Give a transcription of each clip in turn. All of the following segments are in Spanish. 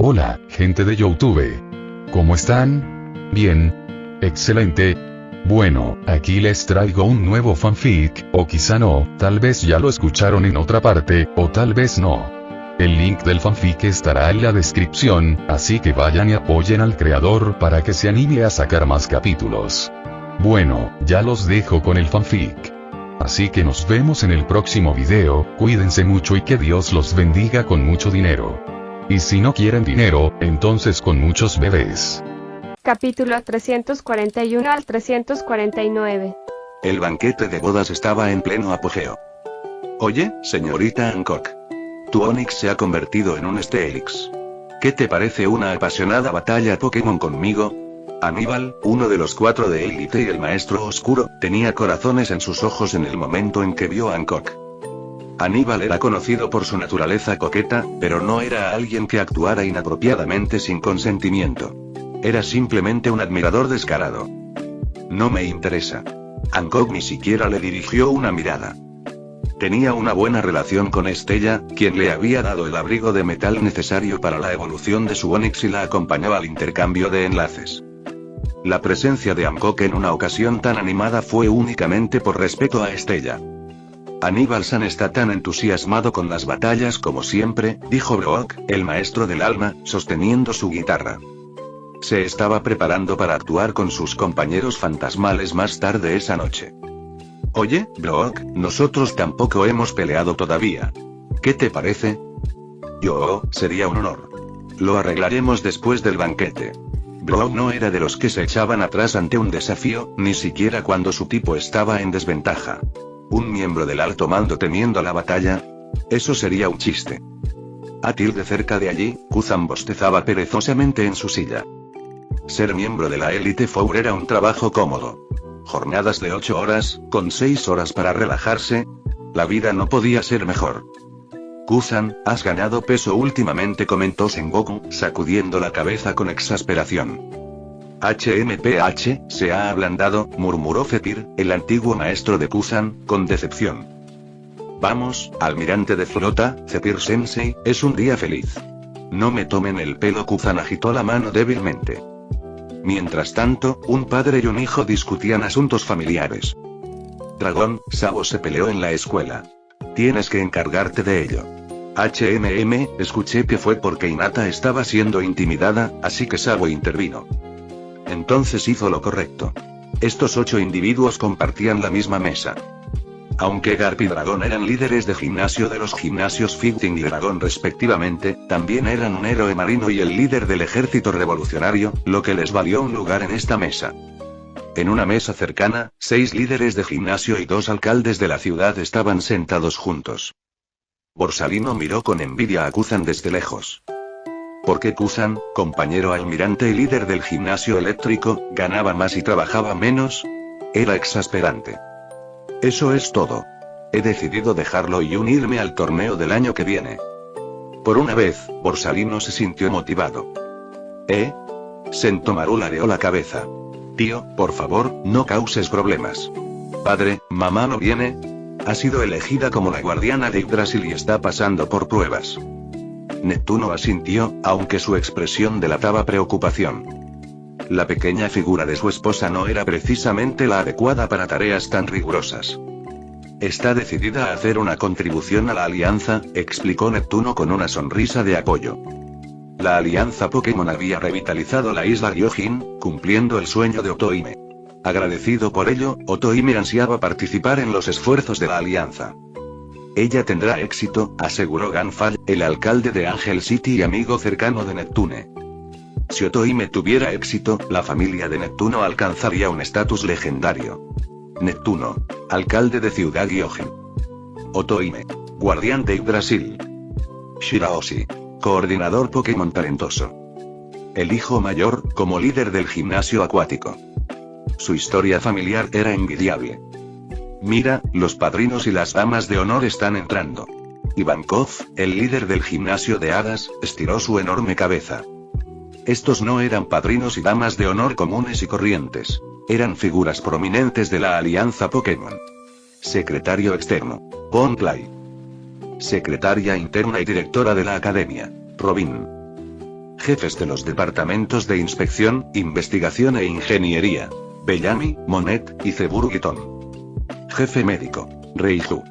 Hola, gente de YouTube. ¿Cómo están? Bien. Excelente. Bueno, aquí les traigo un nuevo fanfic, o quizá no, tal vez ya lo escucharon en otra parte, o tal vez no. El link del fanfic estará en la descripción, así que vayan y apoyen al creador para que se anime a sacar más capítulos. Bueno, ya los dejo con el fanfic. Así que nos vemos en el próximo video, cuídense mucho y que Dios los bendiga con mucho dinero. Y si no quieren dinero, entonces con muchos bebés. Capítulo 341 al 349. El banquete de bodas estaba en pleno apogeo. Oye, señorita Hancock. Tu Onix se ha convertido en un Steelix. ¿Qué te parece una apasionada batalla Pokémon conmigo? Aníbal, uno de los 4 de élite y el maestro oscuro, tenía corazones en sus ojos en el momento en que vio a Hancock. Aníbal era conocido por su naturaleza coqueta, pero no era alguien que actuara inapropiadamente sin consentimiento. Era simplemente un admirador descarado. No me interesa. Hancock ni siquiera le dirigió una mirada. Tenía una buena relación con Estella, quien le había dado el abrigo de metal necesario para la evolución de su Onix y la acompañaba al intercambio de enlaces. La presencia de Hancock en una ocasión tan animada fue únicamente por respeto a Estella. Aníbal-san está tan entusiasmado con las batallas como siempre, dijo Brock, el maestro del alma, sosteniendo su guitarra. Se estaba preparando para actuar con sus compañeros fantasmales más tarde esa noche. Oye, Brock, nosotros tampoco hemos peleado todavía. ¿Qué te parece? Sería un honor. Lo arreglaremos después del banquete. Brock no era de los que se echaban atrás ante un desafío, ni siquiera cuando su tipo estaba en desventaja. ¿Un miembro del alto mando temiendo la batalla? Eso sería un chiste. A tilde cerca de allí, Kuzan bostezaba perezosamente en su silla. Ser miembro de la élite Four era un trabajo cómodo. Jornadas de 8 horas, con 6 horas para relajarse. La vida no podía ser mejor. Kuzan, has ganado peso últimamente, comentó Sengoku, sacudiendo la cabeza con exasperación. HMPH, se ha ablandado, murmuró Zephyr, el antiguo maestro de Kuzan, con decepción. Vamos, almirante de flota, Zephyr-sensei, es un día feliz. No me tomen el pelo. Kuzan agitó la mano débilmente. Mientras tanto, un padre y un hijo discutían asuntos familiares. Dragón, Sabo se peleó en la escuela. Tienes que encargarte de ello. Escuché que fue porque Hinata estaba siendo intimidada, así que Sabo intervino. Entonces hizo lo correcto. Estos 8 individuos compartían la misma mesa. Aunque Garp y Dragón eran líderes de gimnasio de los gimnasios Fighting y Dragón respectivamente, también eran un héroe marino y el líder del ejército revolucionario, lo que les valió un lugar en esta mesa. En una mesa cercana, 6 líderes de gimnasio y 2 alcaldes de la ciudad estaban sentados juntos. Borsalino miró con envidia a Kuzan desde lejos. ¿Por qué Kuzan, compañero almirante y líder del gimnasio eléctrico, ganaba más y trabajaba menos? Era exasperante. Eso es todo. He decidido dejarlo y unirme al torneo del año que viene. Por una vez, Borsalino se sintió motivado. Sentomaru ladeó la cabeza. Tío, por favor, no causes problemas. Padre, mamá no viene. Ha sido elegida como la guardiana de Yggdrasil y está pasando por pruebas. Neptuno asintió, aunque su expresión delataba preocupación. La pequeña figura de su esposa no era precisamente la adecuada para tareas tan rigurosas. Está decidida a hacer una contribución a la alianza, explicó Neptuno con una sonrisa de apoyo. La alianza Pokémon había revitalizado la isla Gyojin, cumpliendo el sueño de Otohime. Agradecido por ello, Otohime ansiaba participar en los esfuerzos de la alianza. Ella tendrá éxito, aseguró Ganfall, el alcalde de Angel City y amigo cercano de Neptune. Si Otohime tuviera éxito, la familia de Neptuno alcanzaría un estatus legendario. Neptuno, alcalde de Ciudad Gyojin. Otohime, guardián de Yggdrasil. Shirahoshi, coordinador Pokémon talentoso. El hijo mayor, como líder del gimnasio acuático. Su historia familiar era envidiable. Mira, los padrinos y las damas de honor están entrando. Ivankov, el líder del gimnasio de hadas, estiró su enorme cabeza. Estos no eran padrinos y damas de honor comunes y corrientes. Eran figuras prominentes de la alianza Pokémon. Secretario externo, Von Clay. Secretaria interna y directora de la academia, Robin. Jefes de los departamentos de inspección, investigación e ingeniería: Bellamy, Monet y Zeburgiton. Jefe médico: Reizu.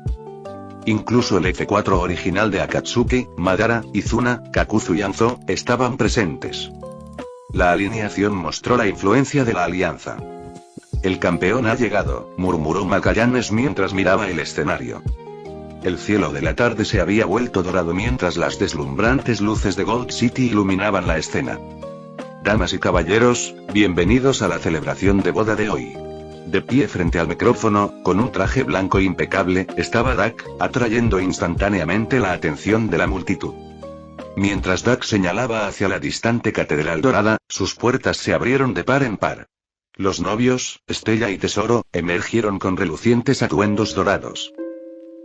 Incluso el F4 original de Akatsuki, Madara, Izuna, Kakuzu y Anzo, estaban presentes. La alineación mostró la influencia de la alianza. El campeón ha llegado, murmuró Magallanes mientras miraba el escenario. El cielo de la tarde se había vuelto dorado mientras las deslumbrantes luces de Gold City iluminaban la escena. Damas y caballeros, bienvenidos a la celebración de boda de hoy. De pie frente al micrófono, con un traje blanco impecable, estaba Dak, atrayendo instantáneamente la atención de la multitud. Mientras Dak señalaba hacia la distante catedral dorada, sus puertas se abrieron de par en par. Los novios, Stella y Tesoro, emergieron con relucientes atuendos dorados.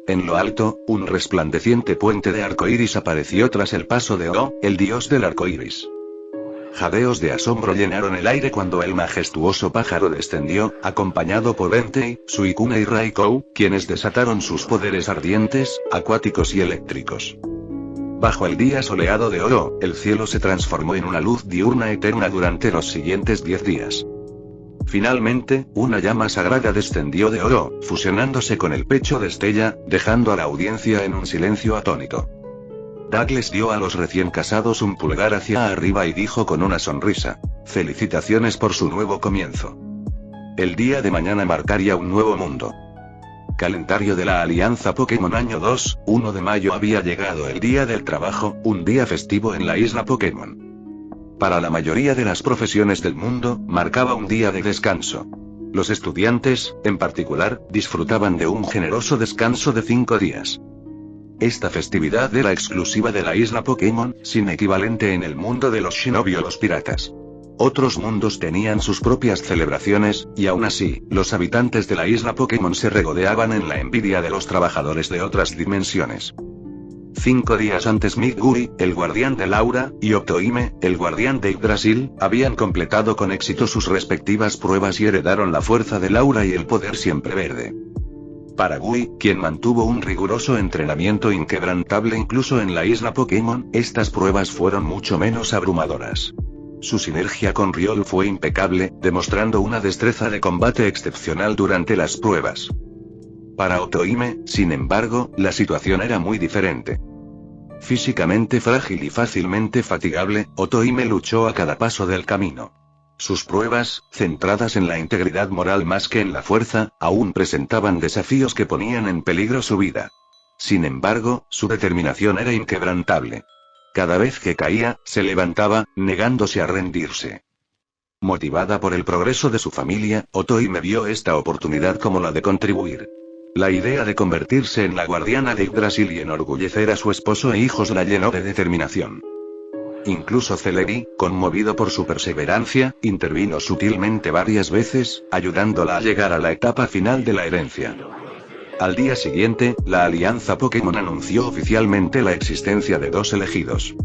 En lo alto, un resplandeciente puente de arcoíris apareció tras el paso de O, el dios del arcoíris. Jadeos de asombro llenaron el aire cuando el majestuoso pájaro descendió, acompañado por Entei, Suicune y Raikou, quienes desataron sus poderes ardientes, acuáticos y eléctricos. Bajo el día soleado de oro, el cielo se transformó en una luz diurna eterna durante los siguientes 10 días. Finalmente, una llama sagrada descendió de oro, fusionándose con el pecho de Stella, dejando a la audiencia en un silencio atónito. Dak les dio a los recién casados un pulgar hacia arriba y dijo con una sonrisa: felicitaciones por su nuevo comienzo. El día de mañana marcaría un nuevo mundo. Calendario de la Alianza Pokémon Año 2, 1 de mayo había llegado el Día del Trabajo, un día festivo en la isla Pokémon. Para la mayoría de las profesiones del mundo, marcaba un día de descanso. Los estudiantes, en particular, disfrutaban de un generoso descanso de 5 días. Esta festividad era exclusiva de la isla Pokémon, sin equivalente en el mundo de los shinobi o los piratas. Otros mundos tenían sus propias celebraciones, y aún así, los habitantes de la isla Pokémon se regodeaban en la envidia de los trabajadores de otras dimensiones. 5 días antes Midguri, el guardián de Laura, y Octoime, el guardián de Yggdrasil, habían completado con éxito sus respectivas pruebas y heredaron la fuerza de Laura y el poder siempre verde. Para Gui, quien mantuvo un riguroso entrenamiento inquebrantable incluso en la isla Pokémon, estas pruebas fueron mucho menos abrumadoras. Su sinergia con Riolu fue impecable, demostrando una destreza de combate excepcional durante las pruebas. Para Octoime, sin embargo, la situación era muy diferente. Físicamente frágil y fácilmente fatigable, Octoime luchó a cada paso del camino. Sus pruebas, centradas en la integridad moral más que en la fuerza, aún presentaban desafíos que ponían en peligro su vida. Sin embargo, su determinación era inquebrantable. Cada vez que caía, se levantaba, negándose a rendirse. Motivada por el progreso de su familia, Octoime vio esta oportunidad como la de contribuir. La idea de convertirse en la guardiana de Yggdrasil y enorgullecer a su esposo e hijos la llenó de determinación. Incluso Celebi, conmovido por su perseverancia, intervino sutilmente varias veces, ayudándola a llegar a la etapa final de la herencia. Al día siguiente, la Alianza Pokémon anunció oficialmente la existencia de 2 elegidos.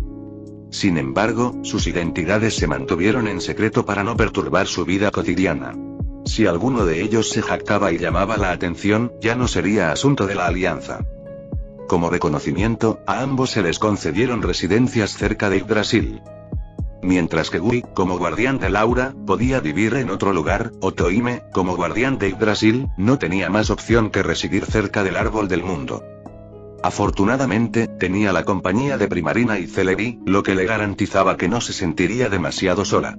Sin embargo, sus identidades se mantuvieron en secreto para no perturbar su vida cotidiana. Si alguno de ellos se jactaba y llamaba la atención, ya no sería asunto de la Alianza. Como reconocimiento, a ambos se les concedieron residencias cerca de Yggdrasil. Mientras que Gui, como guardián de Laura, podía vivir en otro lugar, Octoime, como guardián de Yggdrasil, no tenía más opción que residir cerca del árbol del mundo. Afortunadamente, tenía la compañía de Primarina y Celebi, lo que le garantizaba que no se sentiría demasiado sola.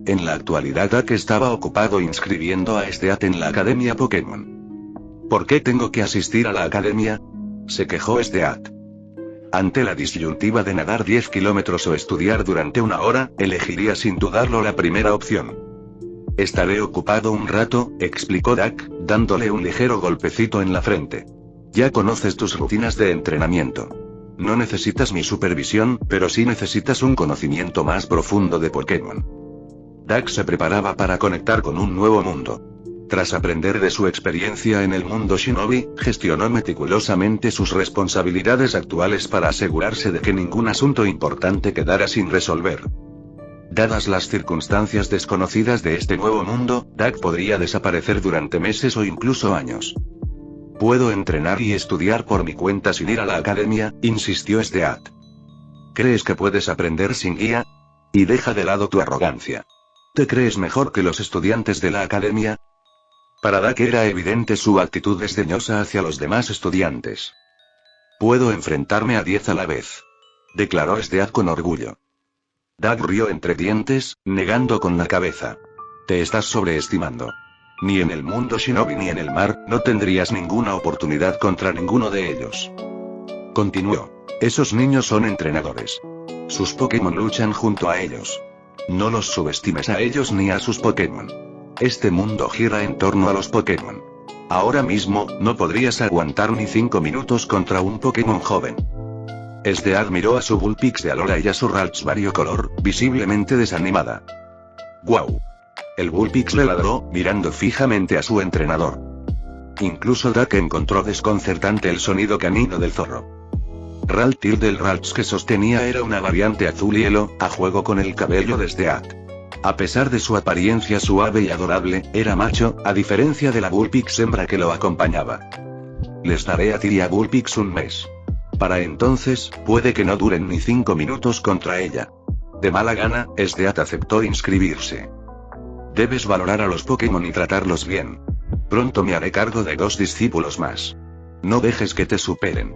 En la actualidad Dak estaba ocupado inscribiendo a Steat en la Academia Pokémon. ¿Por qué tengo que asistir a la academia?, se quejó Steat. Ante la disyuntiva de nadar 10 kilómetros o estudiar durante 1 hora, elegiría sin dudarlo la primera opción. Estaré ocupado un rato, explicó Dak, dándole un ligero golpecito en la frente. Ya conoces tus rutinas de entrenamiento. No necesitas mi supervisión, pero sí necesitas un conocimiento más profundo de Pokémon. Dak se preparaba para conectar con un nuevo mundo. Tras aprender de su experiencia en el mundo Shinobi, gestionó meticulosamente sus responsabilidades actuales para asegurarse de que ningún asunto importante quedara sin resolver. Dadas las circunstancias desconocidas de este nuevo mundo, Dak podría desaparecer durante meses o incluso años. Puedo entrenar y estudiar por mi cuenta sin ir a la academia, insistió Steat. ¿Crees que puedes aprender sin guía? Y deja de lado tu arrogancia. ¿Te crees mejor que los estudiantes de la academia? Para Dak era evidente su actitud desdeñosa hacia los demás estudiantes. Puedo enfrentarme a 10 a la vez, declaró Stead con orgullo. Dak rió entre dientes, negando con la cabeza. Te estás sobreestimando. Ni en el mundo shinobi ni en el mar, no tendrías ninguna oportunidad contra ninguno de ellos. Continuó. Esos niños son entrenadores. Sus Pokémon luchan junto a ellos. No los subestimes a ellos ni a sus Pokémon. Este mundo gira en torno a los Pokémon. Ahora mismo, no podrías aguantar ni 5 minutos contra un Pokémon joven. Stead miró a su Vulpix de Alola y a su Ralts variocolor, visiblemente desanimada. ¡Guau! El Vulpix le ladró, mirando fijamente a su entrenador. Incluso Dak encontró desconcertante el sonido canino del zorro. Raltil del Ralts que sostenía era una variante azul hielo, a juego con el cabello de Stead. A pesar de su apariencia suave y adorable, era macho, a diferencia de la Vulpix hembra que lo acompañaba. Les daré a ti y a Vulpix un mes. Para entonces, puede que no duren ni 5 minutos contra ella. De mala gana, Stead aceptó inscribirse. Debes valorar a los Pokémon y tratarlos bien. Pronto me haré cargo de 2 discípulos más. No dejes que te superen.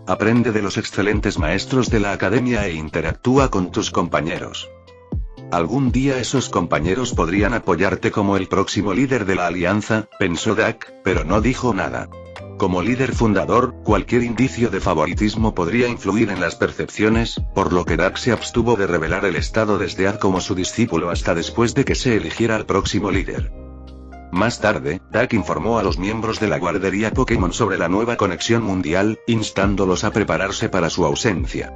Aprende de los excelentes maestros de la academia e interactúa con tus compañeros. Algún día esos compañeros podrían apoyarte como el próximo líder de la alianza, pensó Dak, pero no dijo nada. Como líder fundador, cualquier indicio de favoritismo podría influir en las percepciones, por lo que Dak se abstuvo de revelar el estado de Stead como su discípulo hasta después de que se eligiera al próximo líder. Más tarde, Dak informó a los miembros de la guardería Pokémon sobre la nueva conexión mundial, instándolos a prepararse para su ausencia.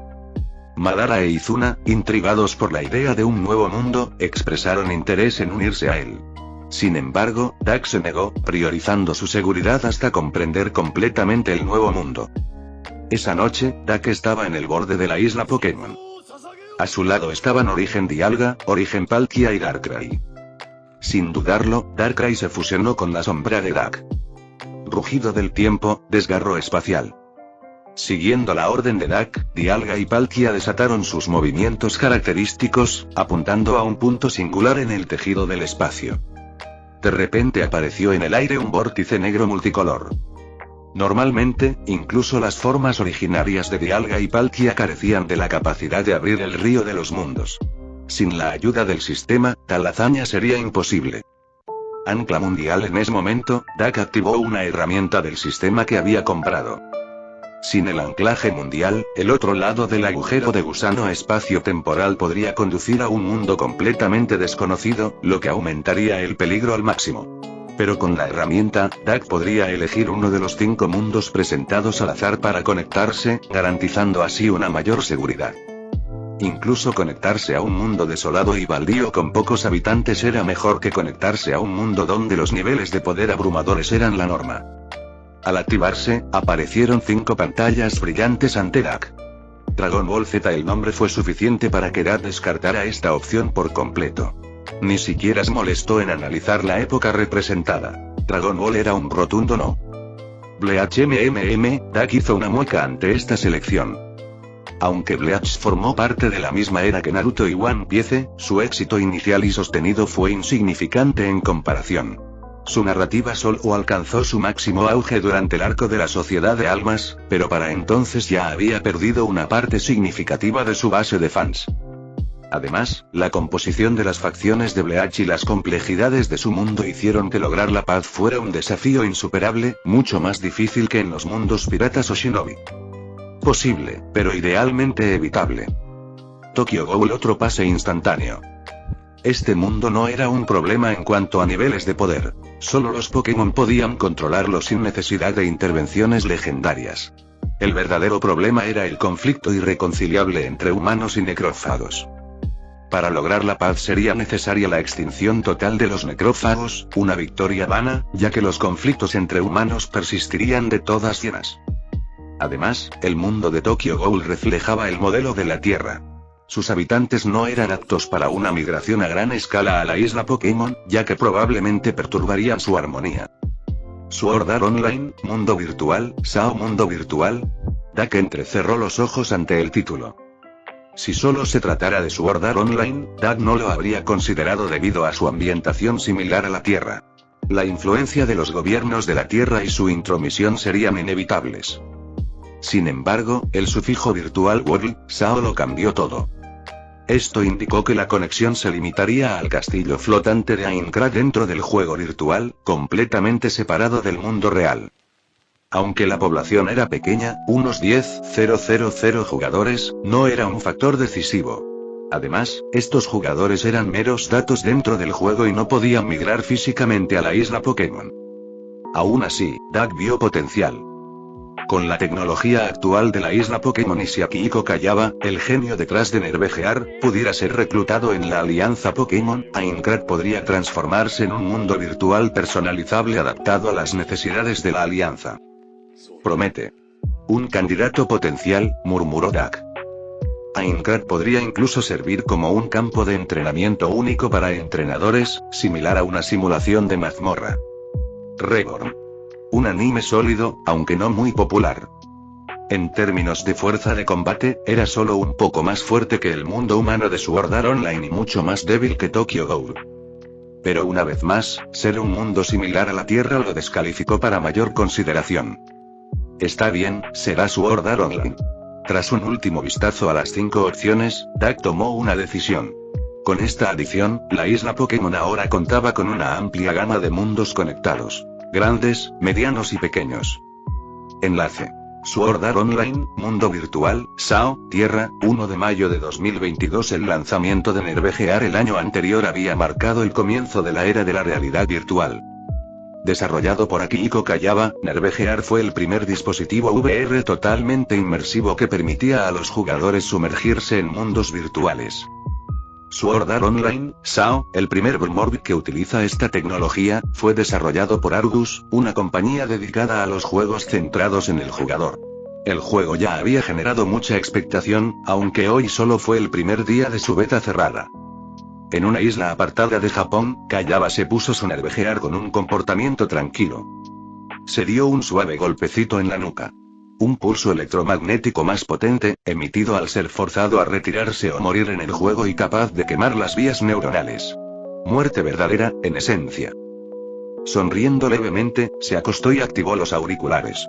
Madara e Izuna, intrigados por la idea de un nuevo mundo, expresaron interés en unirse a él. Sin embargo, Dak se negó, priorizando su seguridad hasta comprender completamente el nuevo mundo. Esa noche, Dak estaba en el borde de la isla Pokémon. A su lado estaban Origen Dialga, Origen Palkia y Darkrai. Sin dudarlo, Darkrai se fusionó con la sombra de Dak. Rugido del tiempo, desgarro espacial. Siguiendo la orden de Dak, Dialga y Palkia desataron sus movimientos característicos, apuntando a un punto singular en el tejido del espacio. De repente apareció en el aire un vórtice negro multicolor. Normalmente, incluso las formas originarias de Dialga y Palkia carecían de la capacidad de abrir el río de los mundos. Sin la ayuda del sistema, tal hazaña sería imposible. Ancla mundial. En ese momento, Dak activó una herramienta del sistema que había comprado. Sin el anclaje mundial, el otro lado del agujero de gusano espacio-temporal podría conducir a un mundo completamente desconocido, lo que aumentaría el peligro al máximo. Pero con la herramienta, Dak podría elegir uno de los 5 mundos presentados al azar para conectarse, garantizando así una mayor seguridad. Incluso conectarse a un mundo desolado y baldío con pocos habitantes era mejor que conectarse a un mundo donde los niveles de poder abrumadores eran la norma. Al activarse, aparecieron 5 pantallas brillantes ante Dak. Dragon Ball Z. El nombre fue suficiente para que Dak descartara esta opción por completo. Ni siquiera se molestó en analizar la época representada. Dragon Ball era un rotundo no. Bleach Dak hizo una mueca ante esta selección. Aunque Bleach formó parte de la misma era que Naruto y One Piece, su éxito inicial y sostenido fue insignificante en comparación. Su narrativa solo alcanzó su máximo auge durante el arco de la Sociedad de Almas, pero para entonces ya había perdido una parte significativa de su base de fans. Además, la composición de las facciones de Bleach y las complejidades de su mundo hicieron que lograr la paz fuera un desafío insuperable, mucho más difícil que en los mundos piratas o shinobi. Posible, pero idealmente evitable. Tokyo Ghoul. Otro pase instantáneo. Este mundo no era un problema en cuanto a niveles de poder. Solo los Pokémon podían controlarlo sin necesidad de intervenciones legendarias. El verdadero problema era el conflicto irreconciliable entre humanos y necrófagos. Para lograr la paz sería necesaria la extinción total de los necrófagos, una victoria vana, ya que los conflictos entre humanos persistirían de todas llenas. Además, el mundo de Tokyo Ghoul reflejaba el modelo de la Tierra. Sus habitantes no eran aptos para una migración a gran escala a la isla Pokémon, ya que probablemente perturbarían su armonía. Sword Art Online, mundo virtual, SAO mundo virtual. Dak entrecerró los ojos ante el título. Si solo se tratara de Sword Art Online, Doug no lo habría considerado debido a su ambientación similar a la Tierra. La influencia de los gobiernos de la Tierra y su intromisión serían inevitables. Sin embargo, el sufijo Virtual World, SAO lo cambió todo. Esto indicó que la conexión se limitaría al castillo flotante de Aincrad dentro del juego virtual, completamente separado del mundo real. Aunque la población era pequeña, unos 10.000 jugadores, no era un factor decisivo. Además, estos jugadores eran meros datos dentro del juego y no podían migrar físicamente a la isla Pokémon. Aún así, Doug vio potencial. Con la tecnología actual de la isla Pokémon y si Akihiko Kayaba, el genio detrás de Nervejear, pudiera ser reclutado en la alianza Pokémon, Aincrad podría transformarse en un mundo virtual personalizable adaptado a las necesidades de la alianza. Promete. Un candidato potencial, murmuró Doug. Aincrad podría incluso servir como un campo de entrenamiento único para entrenadores, similar a una simulación de mazmorra. Reborn. Un anime sólido, aunque no muy popular. En términos de fuerza de combate, era solo un poco más fuerte que el mundo humano de Sword Art Online y mucho más débil que Tokyo Ghoul. Pero una vez más, ser un mundo similar a la Tierra lo descalificó para mayor consideración. Está bien, será Sword Art Online. Tras un último vistazo a las 5 opciones, Doug tomó una decisión. Con esta adición, la isla Pokémon ahora contaba con una amplia gama de mundos conectados. Grandes, medianos y pequeños. Enlace. Sword Art Online, Mundo Virtual, SAO, Tierra, 1 de mayo de 2022. El lanzamiento de Nervejear el año anterior había marcado el comienzo de la era de la realidad virtual. Desarrollado por Akihiko Kayaba, Nervejear fue el primer dispositivo VR totalmente inmersivo que permitía a los jugadores sumergirse en mundos virtuales. Sword Art Online, SAO, el primer Morbid que utiliza esta tecnología, fue desarrollado por Argus, una compañía dedicada a los juegos centrados en el jugador. El juego ya había generado mucha expectación, aunque hoy solo fue el primer día de su beta cerrada. En una isla apartada de Japón, Kayaba se puso su Nervejear con un comportamiento tranquilo. Se dio un suave golpecito en la nuca. Un pulso electromagnético más potente, emitido al ser forzado a retirarse o morir en el juego y capaz de quemar las vías neuronales. Muerte verdadera, en esencia. Sonriendo levemente, se acostó y activó los auriculares.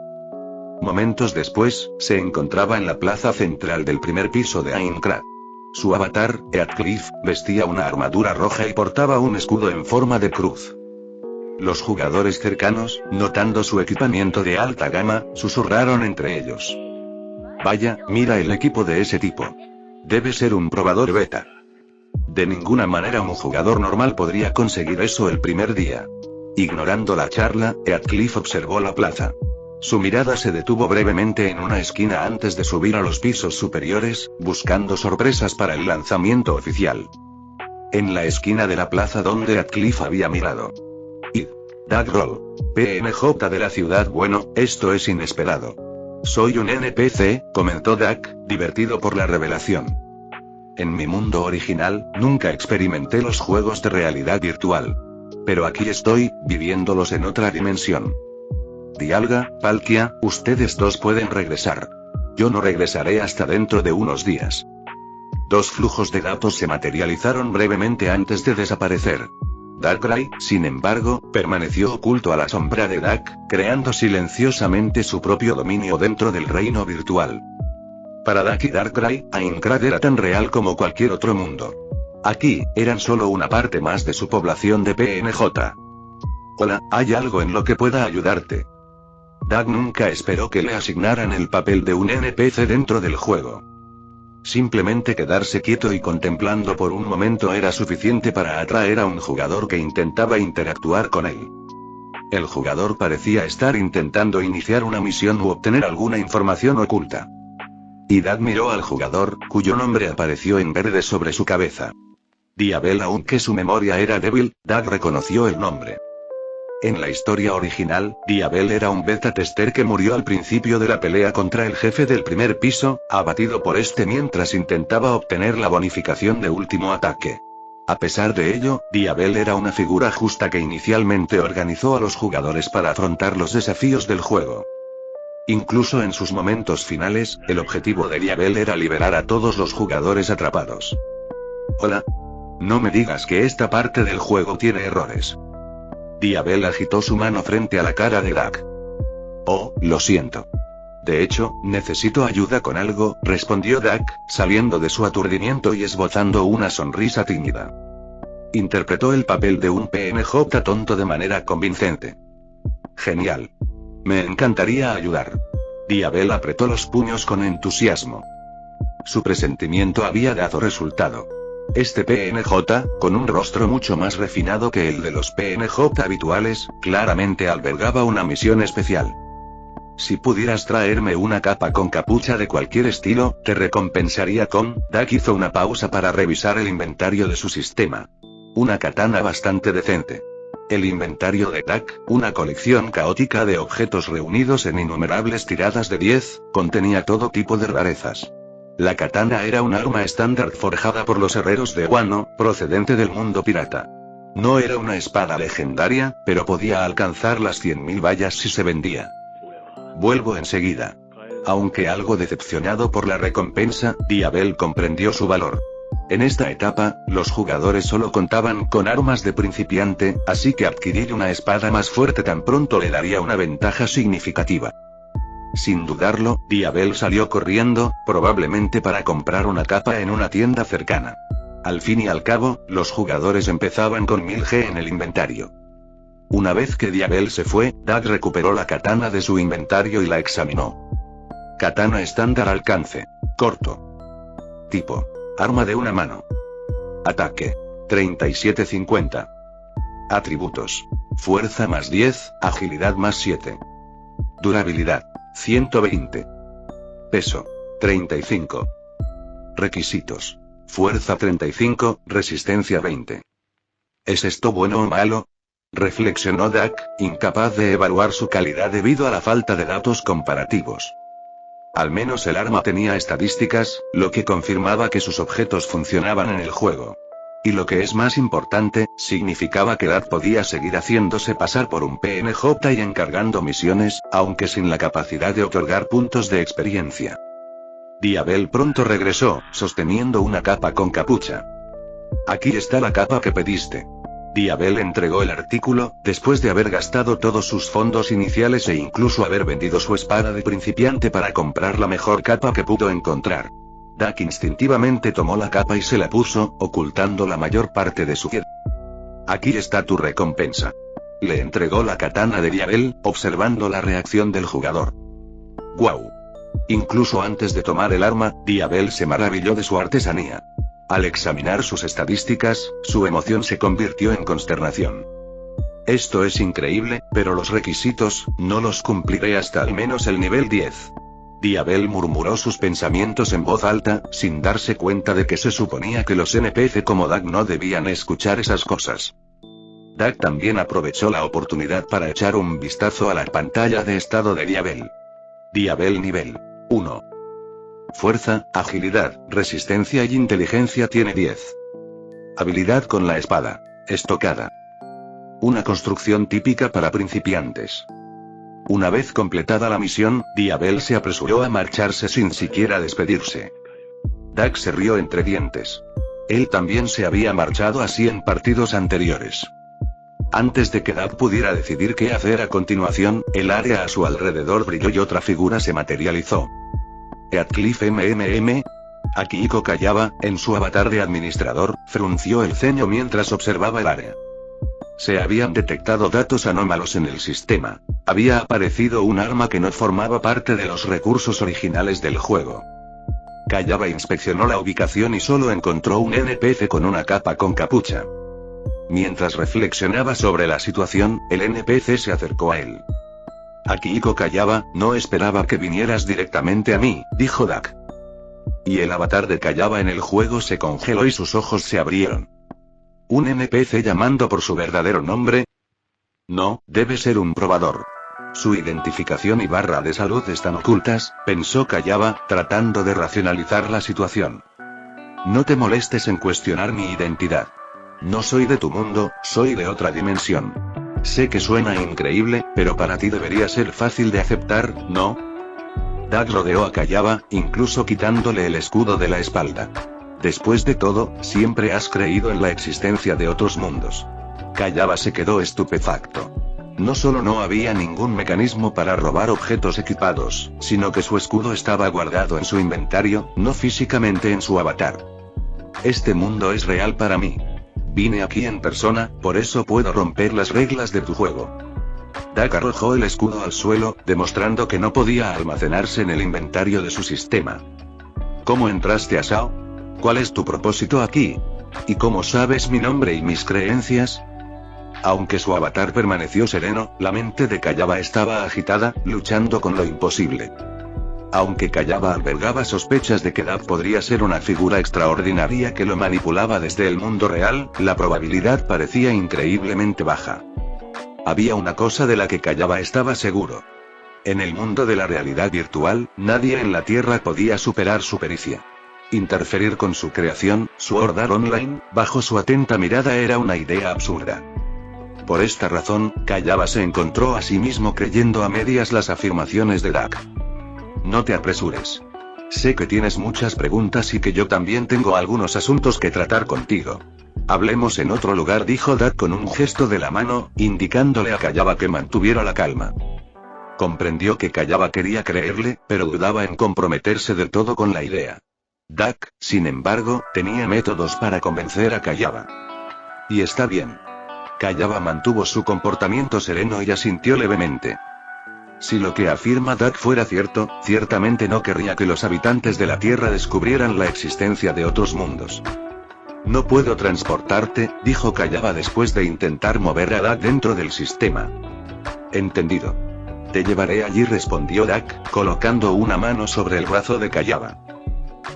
Momentos después, se encontraba en la plaza central del primer piso de Aincrad. Su avatar, Heathcliff, vestía una armadura roja y portaba un escudo en forma de cruz. Los jugadores cercanos, notando su equipamiento de alta gama, susurraron entre ellos. Vaya, mira el equipo de ese tipo. Debe ser un probador beta. De ninguna manera un jugador normal podría conseguir eso el primer día. Ignorando la charla, Heathcliff observó la plaza. Su mirada se detuvo brevemente en una esquina antes de subir a los pisos superiores, buscando sorpresas para el lanzamiento oficial. En la esquina de la plaza donde Heathcliff había mirado. Doug Roll. PNJ de la ciudad. Bueno, esto es inesperado. Soy un NPC, comentó Doug, divertido por la revelación. En mi mundo original, nunca experimenté los juegos de realidad virtual. Pero aquí estoy, viviéndolos en otra dimensión. Dialga, Palkia, ustedes dos pueden regresar. Yo no regresaré hasta dentro de unos días. Dos flujos de datos se materializaron brevemente antes de desaparecer. Darkrai, sin embargo, permaneció oculto a la sombra de Doug, creando silenciosamente su propio dominio dentro del reino virtual. Para Doug y Darkrai, Aincrad era tan real como cualquier otro mundo. Aquí, eran solo una parte más de su población de PNJ. Hola, ¿hay algo en lo que pueda ayudarte? Doug nunca esperó que le asignaran el papel de un NPC dentro del juego. Simplemente quedarse quieto y contemplando por un momento era suficiente para atraer a un jugador que intentaba interactuar con él. El jugador parecía estar intentando iniciar una misión u obtener alguna información oculta. Y Doug miró al jugador, cuyo nombre apareció en verde sobre su cabeza. Diabel. Aunque su memoria era débil, Doug reconoció el nombre. En la historia original, Diabel era un beta tester que murió al principio de la pelea contra el jefe del primer piso, abatido por este mientras intentaba obtener la bonificación de último ataque. A pesar de ello, Diabel era una figura justa que inicialmente organizó a los jugadores para afrontar los desafíos del juego. Incluso en sus momentos finales, el objetivo de Diabel era liberar a todos los jugadores atrapados. Hola. No me digas que esta parte del juego tiene errores. Diabel agitó su mano frente a la cara de Duck. Oh, lo siento. De hecho, necesito ayuda con algo, respondió Duck, saliendo de su aturdimiento y esbozando una sonrisa tímida. Interpretó el papel de un PNJ tonto de manera convincente. Genial. Me encantaría ayudar. Diabel apretó los puños con entusiasmo. Su presentimiento había dado resultado. Este PNJ, con un rostro mucho más refinado que el de los PNJ habituales, claramente albergaba una misión especial. Si pudieras traerme una capa con capucha de cualquier estilo, te recompensaría con... Duck hizo una pausa para revisar el inventario de su sistema. Una katana bastante decente. El inventario de Duck, una colección caótica de objetos reunidos en innumerables tiradas de 10, contenía todo tipo de rarezas. La katana era un arma estándar forjada por los herreros de Wano, procedente del mundo pirata. No era una espada legendaria, pero podía alcanzar las 100.000 vallas si se vendía. Vuelvo enseguida. Aunque algo decepcionado por la recompensa, Diabel comprendió su valor. En esta etapa, los jugadores solo contaban con armas de principiante, así que adquirir una espada más fuerte tan pronto le daría una ventaja significativa. Sin dudarlo, Diabel salió corriendo, probablemente para comprar una capa en una tienda cercana. Al fin y al cabo, los jugadores empezaban con 1000 G en el inventario. Una vez que Diabel se fue, Duck recuperó la katana de su inventario y la examinó. Katana estándar alcance. Corto. Tipo. Arma de una mano. Ataque. 37-50. Atributos. Fuerza más 10, agilidad más 7. Durabilidad. 120. Peso. 35. Requisitos. Fuerza 35, resistencia 20. ¿Es esto bueno o malo? Reflexionó Duck, incapaz de evaluar su calidad debido a la falta de datos comparativos. Al menos el arma tenía estadísticas, lo que confirmaba que sus objetos funcionaban en el juego. Y lo que es más importante, significaba que Duck podía seguir haciéndose pasar por un PNJ y encargando misiones, aunque sin la capacidad de otorgar puntos de experiencia. Diabel pronto regresó, sosteniendo una capa con capucha. Aquí está la capa que pediste. Diabel entregó el artículo, después de haber gastado todos sus fondos iniciales e incluso haber vendido su espada de principiante para comprar la mejor capa que pudo encontrar. Duck instintivamente tomó la capa y se la puso, ocultando la mayor parte de su piel. Aquí está tu recompensa. Le entregó la katana de Diabel, observando la reacción del jugador. ¡Guau! Incluso antes de tomar el arma, Diabel se maravilló de su artesanía. Al examinar sus estadísticas, su emoción se convirtió en consternación. Esto es increíble, pero los requisitos, no los cumpliré hasta al menos el nivel 10. Diabel murmuró sus pensamientos en voz alta, sin darse cuenta de que se suponía que los NPC como Duck no debían escuchar esas cosas. Duck también aprovechó la oportunidad para echar un vistazo a la pantalla de estado de Diabel. Diabel nivel 1. Fuerza, agilidad, resistencia y inteligencia tiene 10. Habilidad con la espada. Estocada. Una construcción típica para principiantes. Una vez completada la misión, Diabel se apresuró a marcharse sin siquiera despedirse. Duck se rió entre dientes. Él también se había marchado así en partidos anteriores. Antes de que Duck pudiera decidir qué hacer a continuación, el área a su alrededor brilló y otra figura se materializó. Heathcliff MMM. Akihiko Kayaba, en su avatar de administrador, frunció el ceño mientras observaba el área. Se habían detectado datos anómalos en el sistema. Había aparecido un arma que no formaba parte de los recursos originales del juego. Kayaba inspeccionó la ubicación y solo encontró un NPC con una capa con capucha. Mientras reflexionaba sobre la situación, el NPC se acercó a él. Akihiko Kayaba, no esperaba que vinieras directamente a mí, dijo Duck. Y el avatar de Kayaba en el juego se congeló y sus ojos se abrieron. ¿Un NPC llamando por su verdadero nombre? No, debe ser un probador. Su identificación y barra de salud están ocultas, pensó Kayaba, tratando de racionalizar la situación. No te molestes en cuestionar mi identidad. No soy de tu mundo, soy de otra dimensión. Sé que suena increíble, pero para ti debería ser fácil de aceptar, ¿no? Dak rodeó a Kayaba, incluso quitándole el escudo de la espalda. Después de todo, siempre has creído en la existencia de otros mundos. Kayaba se quedó estupefacto. No solo no había ningún mecanismo para robar objetos equipados, sino que su escudo estaba guardado en su inventario, no físicamente en su avatar. Este mundo es real para mí. Vine aquí en persona, por eso puedo romper las reglas de tu juego. Dak arrojó el escudo al suelo, demostrando que no podía almacenarse en el inventario de su sistema. ¿Cómo entraste a Sao? ¿Cuál es tu propósito aquí? ¿Y cómo sabes mi nombre y mis creencias? Aunque su avatar permaneció sereno, la mente de Kayaba estaba agitada, luchando con lo imposible. Aunque Kayaba albergaba sospechas de que Dak podría ser una figura extraordinaria que lo manipulaba desde el mundo real, la probabilidad parecía increíblemente baja. Había una cosa de la que Kayaba estaba seguro. En el mundo de la realidad virtual, nadie en la Tierra podía superar su pericia. Interferir con su creación, Sword Art Online, bajo su atenta mirada era una idea absurda. Por esta razón, Kayaba se encontró a sí mismo creyendo a medias las afirmaciones de Dak. No te apresures. Sé que tienes muchas preguntas y que yo también tengo algunos asuntos que tratar contigo. Hablemos en otro lugar, dijo Dak con un gesto de la mano, indicándole a Kayaba que mantuviera la calma. Comprendió que Kayaba quería creerle, pero dudaba en comprometerse del todo con la idea. Dak, sin embargo, tenía métodos para convencer a Kayaba. Y está bien. Kayaba mantuvo su comportamiento sereno y asintió levemente. Si lo que afirma Dak fuera cierto, ciertamente no querría que los habitantes de la Tierra descubrieran la existencia de otros mundos. No puedo transportarte, dijo Kayaba después de intentar mover a Dak dentro del sistema. Entendido. Te llevaré allí, respondió Dak, colocando una mano sobre el brazo de Kayaba.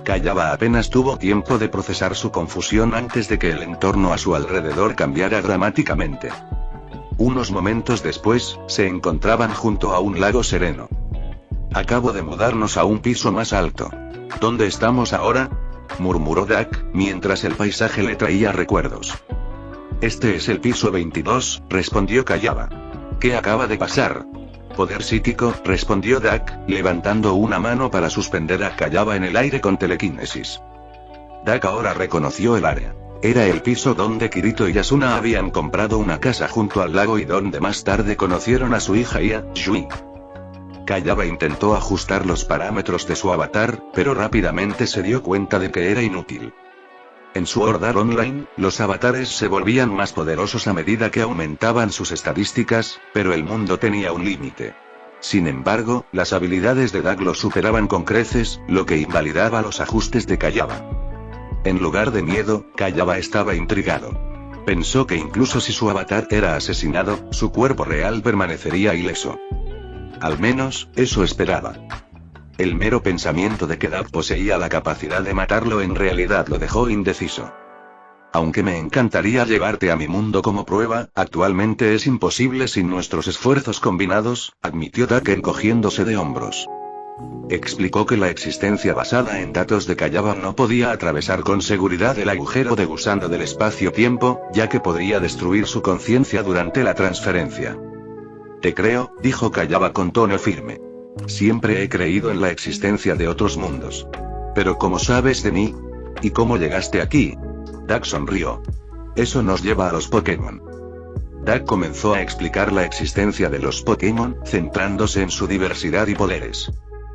Kayaba apenas tuvo tiempo de procesar su confusión antes de que el entorno a su alrededor cambiara dramáticamente. Unos momentos después, se encontraban junto a un lago sereno. Acabo de mudarnos a un piso más alto. ¿Dónde estamos ahora?, murmuró Dak, mientras el paisaje le traía recuerdos. Este es el piso 22, respondió Kayaba. ¿Qué acaba de pasar? Poder psíquico, respondió Dak, levantando una mano para suspender a Kayaba en el aire con telequinesis. Dak ahora reconoció el área. Era el piso donde Kirito y Asuna habían comprado una casa junto al lago y donde más tarde conocieron a su hija Ia, Yui. Kayaba intentó ajustar los parámetros de su avatar, pero rápidamente se dio cuenta de que era inútil. En Sword Art Online, los avatares se volvían más poderosos a medida que aumentaban sus estadísticas, pero el mundo tenía un límite. Sin embargo, las habilidades de Dak lo superaban con creces, lo que invalidaba los ajustes de Kayaba. En lugar de miedo, Kayaba estaba intrigado. Pensó que incluso si su avatar era asesinado, su cuerpo real permanecería ileso. Al menos, eso esperaba. El mero pensamiento de que Dak poseía la capacidad de matarlo en realidad lo dejó indeciso. Aunque me encantaría llevarte a mi mundo como prueba, actualmente es imposible sin nuestros esfuerzos combinados, admitió Dak encogiéndose de hombros. Explicó que la existencia basada en datos de Kayaba no podía atravesar con seguridad el agujero de gusano del espacio-tiempo, ya que podría destruir su conciencia durante la transferencia. Te creo, dijo Kayaba con tono firme. Siempre he creído en la existencia de otros mundos. Pero ¿cómo sabes de mí? ¿Y cómo llegaste aquí? Dak sonrió. Eso nos lleva a los Pokémon. Dak comenzó a explicar la existencia de los Pokémon, centrándose en su diversidad y poderes.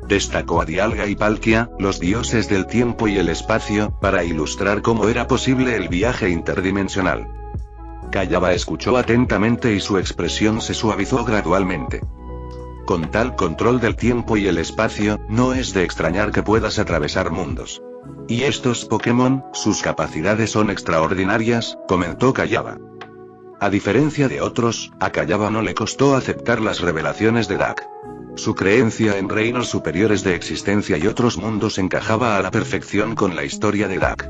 Destacó a Dialga y Palkia, los dioses del tiempo y el espacio, para ilustrar cómo era posible el viaje interdimensional. Kayaba escuchó atentamente y su expresión se suavizó gradualmente. Con tal control del tiempo y el espacio, no es de extrañar que puedas atravesar mundos. Y estos Pokémon, sus capacidades son extraordinarias, comentó Kayaba. A diferencia de otros, a Kayaba no le costó aceptar las revelaciones de Dak. Su creencia en reinos superiores de existencia y otros mundos encajaba a la perfección con la historia de Dak.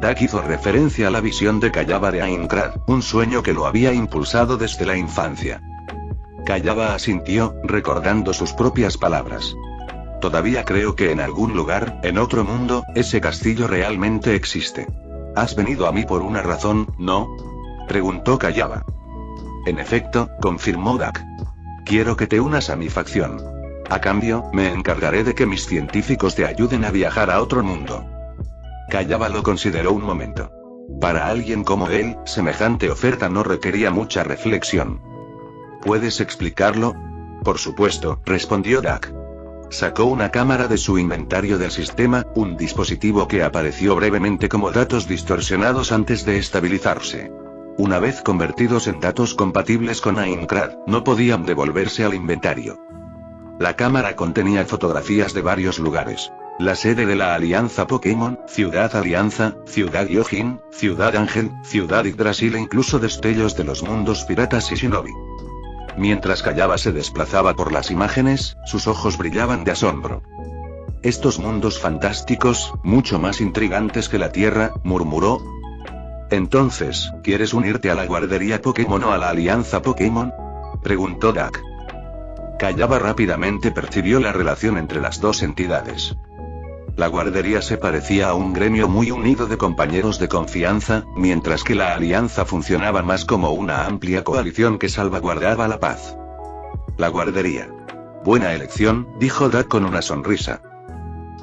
Dak hizo referencia a la visión de Kayaba de Aincrad, un sueño que lo había impulsado desde la infancia. Kayaba asintió, recordando sus propias palabras. Todavía creo que en algún lugar, en otro mundo, ese castillo realmente existe. ¿Has venido a mí por una razón, no?, preguntó Kayaba. En efecto, confirmó Dak. Quiero que te unas a mi facción. A cambio, me encargaré de que mis científicos te ayuden a viajar a otro mundo. Kayaba lo consideró un momento. Para alguien como él, semejante oferta no requería mucha reflexión. ¿Puedes explicarlo? Por supuesto, respondió Dak. Sacó una cámara de su inventario del sistema, un dispositivo que apareció brevemente como datos distorsionados antes de estabilizarse. Una vez convertidos en datos compatibles con Aincrad, no podían devolverse al inventario. La cámara contenía fotografías de varios lugares. La sede de la Alianza Pokémon, Ciudad Alianza, Ciudad Gyojin, Ciudad Ángel, Ciudad Yggdrasil e incluso destellos de los mundos piratas y shinobi. Mientras Kayaba se desplazaba por las imágenes, sus ojos brillaban de asombro. Estos mundos fantásticos, mucho más intrigantes que la Tierra, murmuró. Entonces, ¿quieres unirte a la guardería Pokémon o a la Alianza Pokémon? Preguntó Dak. Kayaba rápidamente percibió la relación entre las dos entidades. La guardería se parecía a un gremio muy unido de compañeros de confianza, mientras que la alianza funcionaba más como una amplia coalición que salvaguardaba la paz. La guardería. Buena elección, dijo Dak con una sonrisa.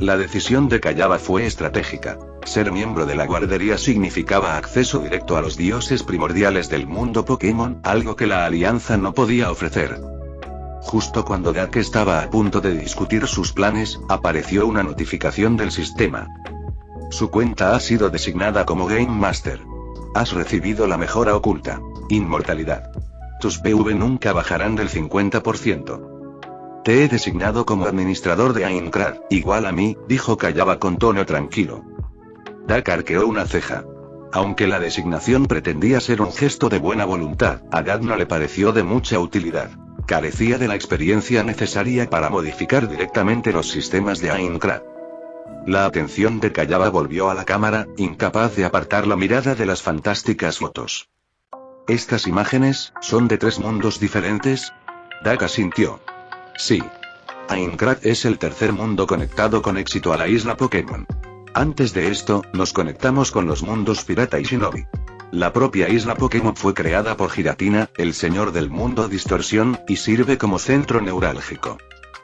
La decisión de Kayaba fue estratégica. Ser miembro de la guardería significaba acceso directo a los dioses primordiales del mundo Pokémon, algo que la alianza no podía ofrecer. Justo cuando Dak estaba a punto de discutir sus planes, apareció una notificación del sistema. Su cuenta ha sido designada como Game Master. Has recibido la mejora oculta. Inmortalidad. Tus PV nunca bajarán del 50%. Te he designado como administrador de Aincrad, igual a mí, dijo Kayaba con tono tranquilo. Dak arqueó una ceja. Aunque la designación pretendía ser un gesto de buena voluntad, a Dak no le pareció de mucha utilidad. Carecía de la experiencia necesaria para modificar directamente los sistemas de Aincrad. La atención de Kayaba volvió a la cámara, incapaz de apartar la mirada de las fantásticas fotos. ¿Estas imágenes son de 3 mundos diferentes? Dak asintió. Sí. Aincrad es el tercer mundo conectado con éxito a la isla Pokémon. Antes de esto, nos conectamos con los mundos pirata y shinobi. La propia isla Pokémon fue creada por Giratina, el señor del mundo Distorsión, y sirve como centro neurálgico.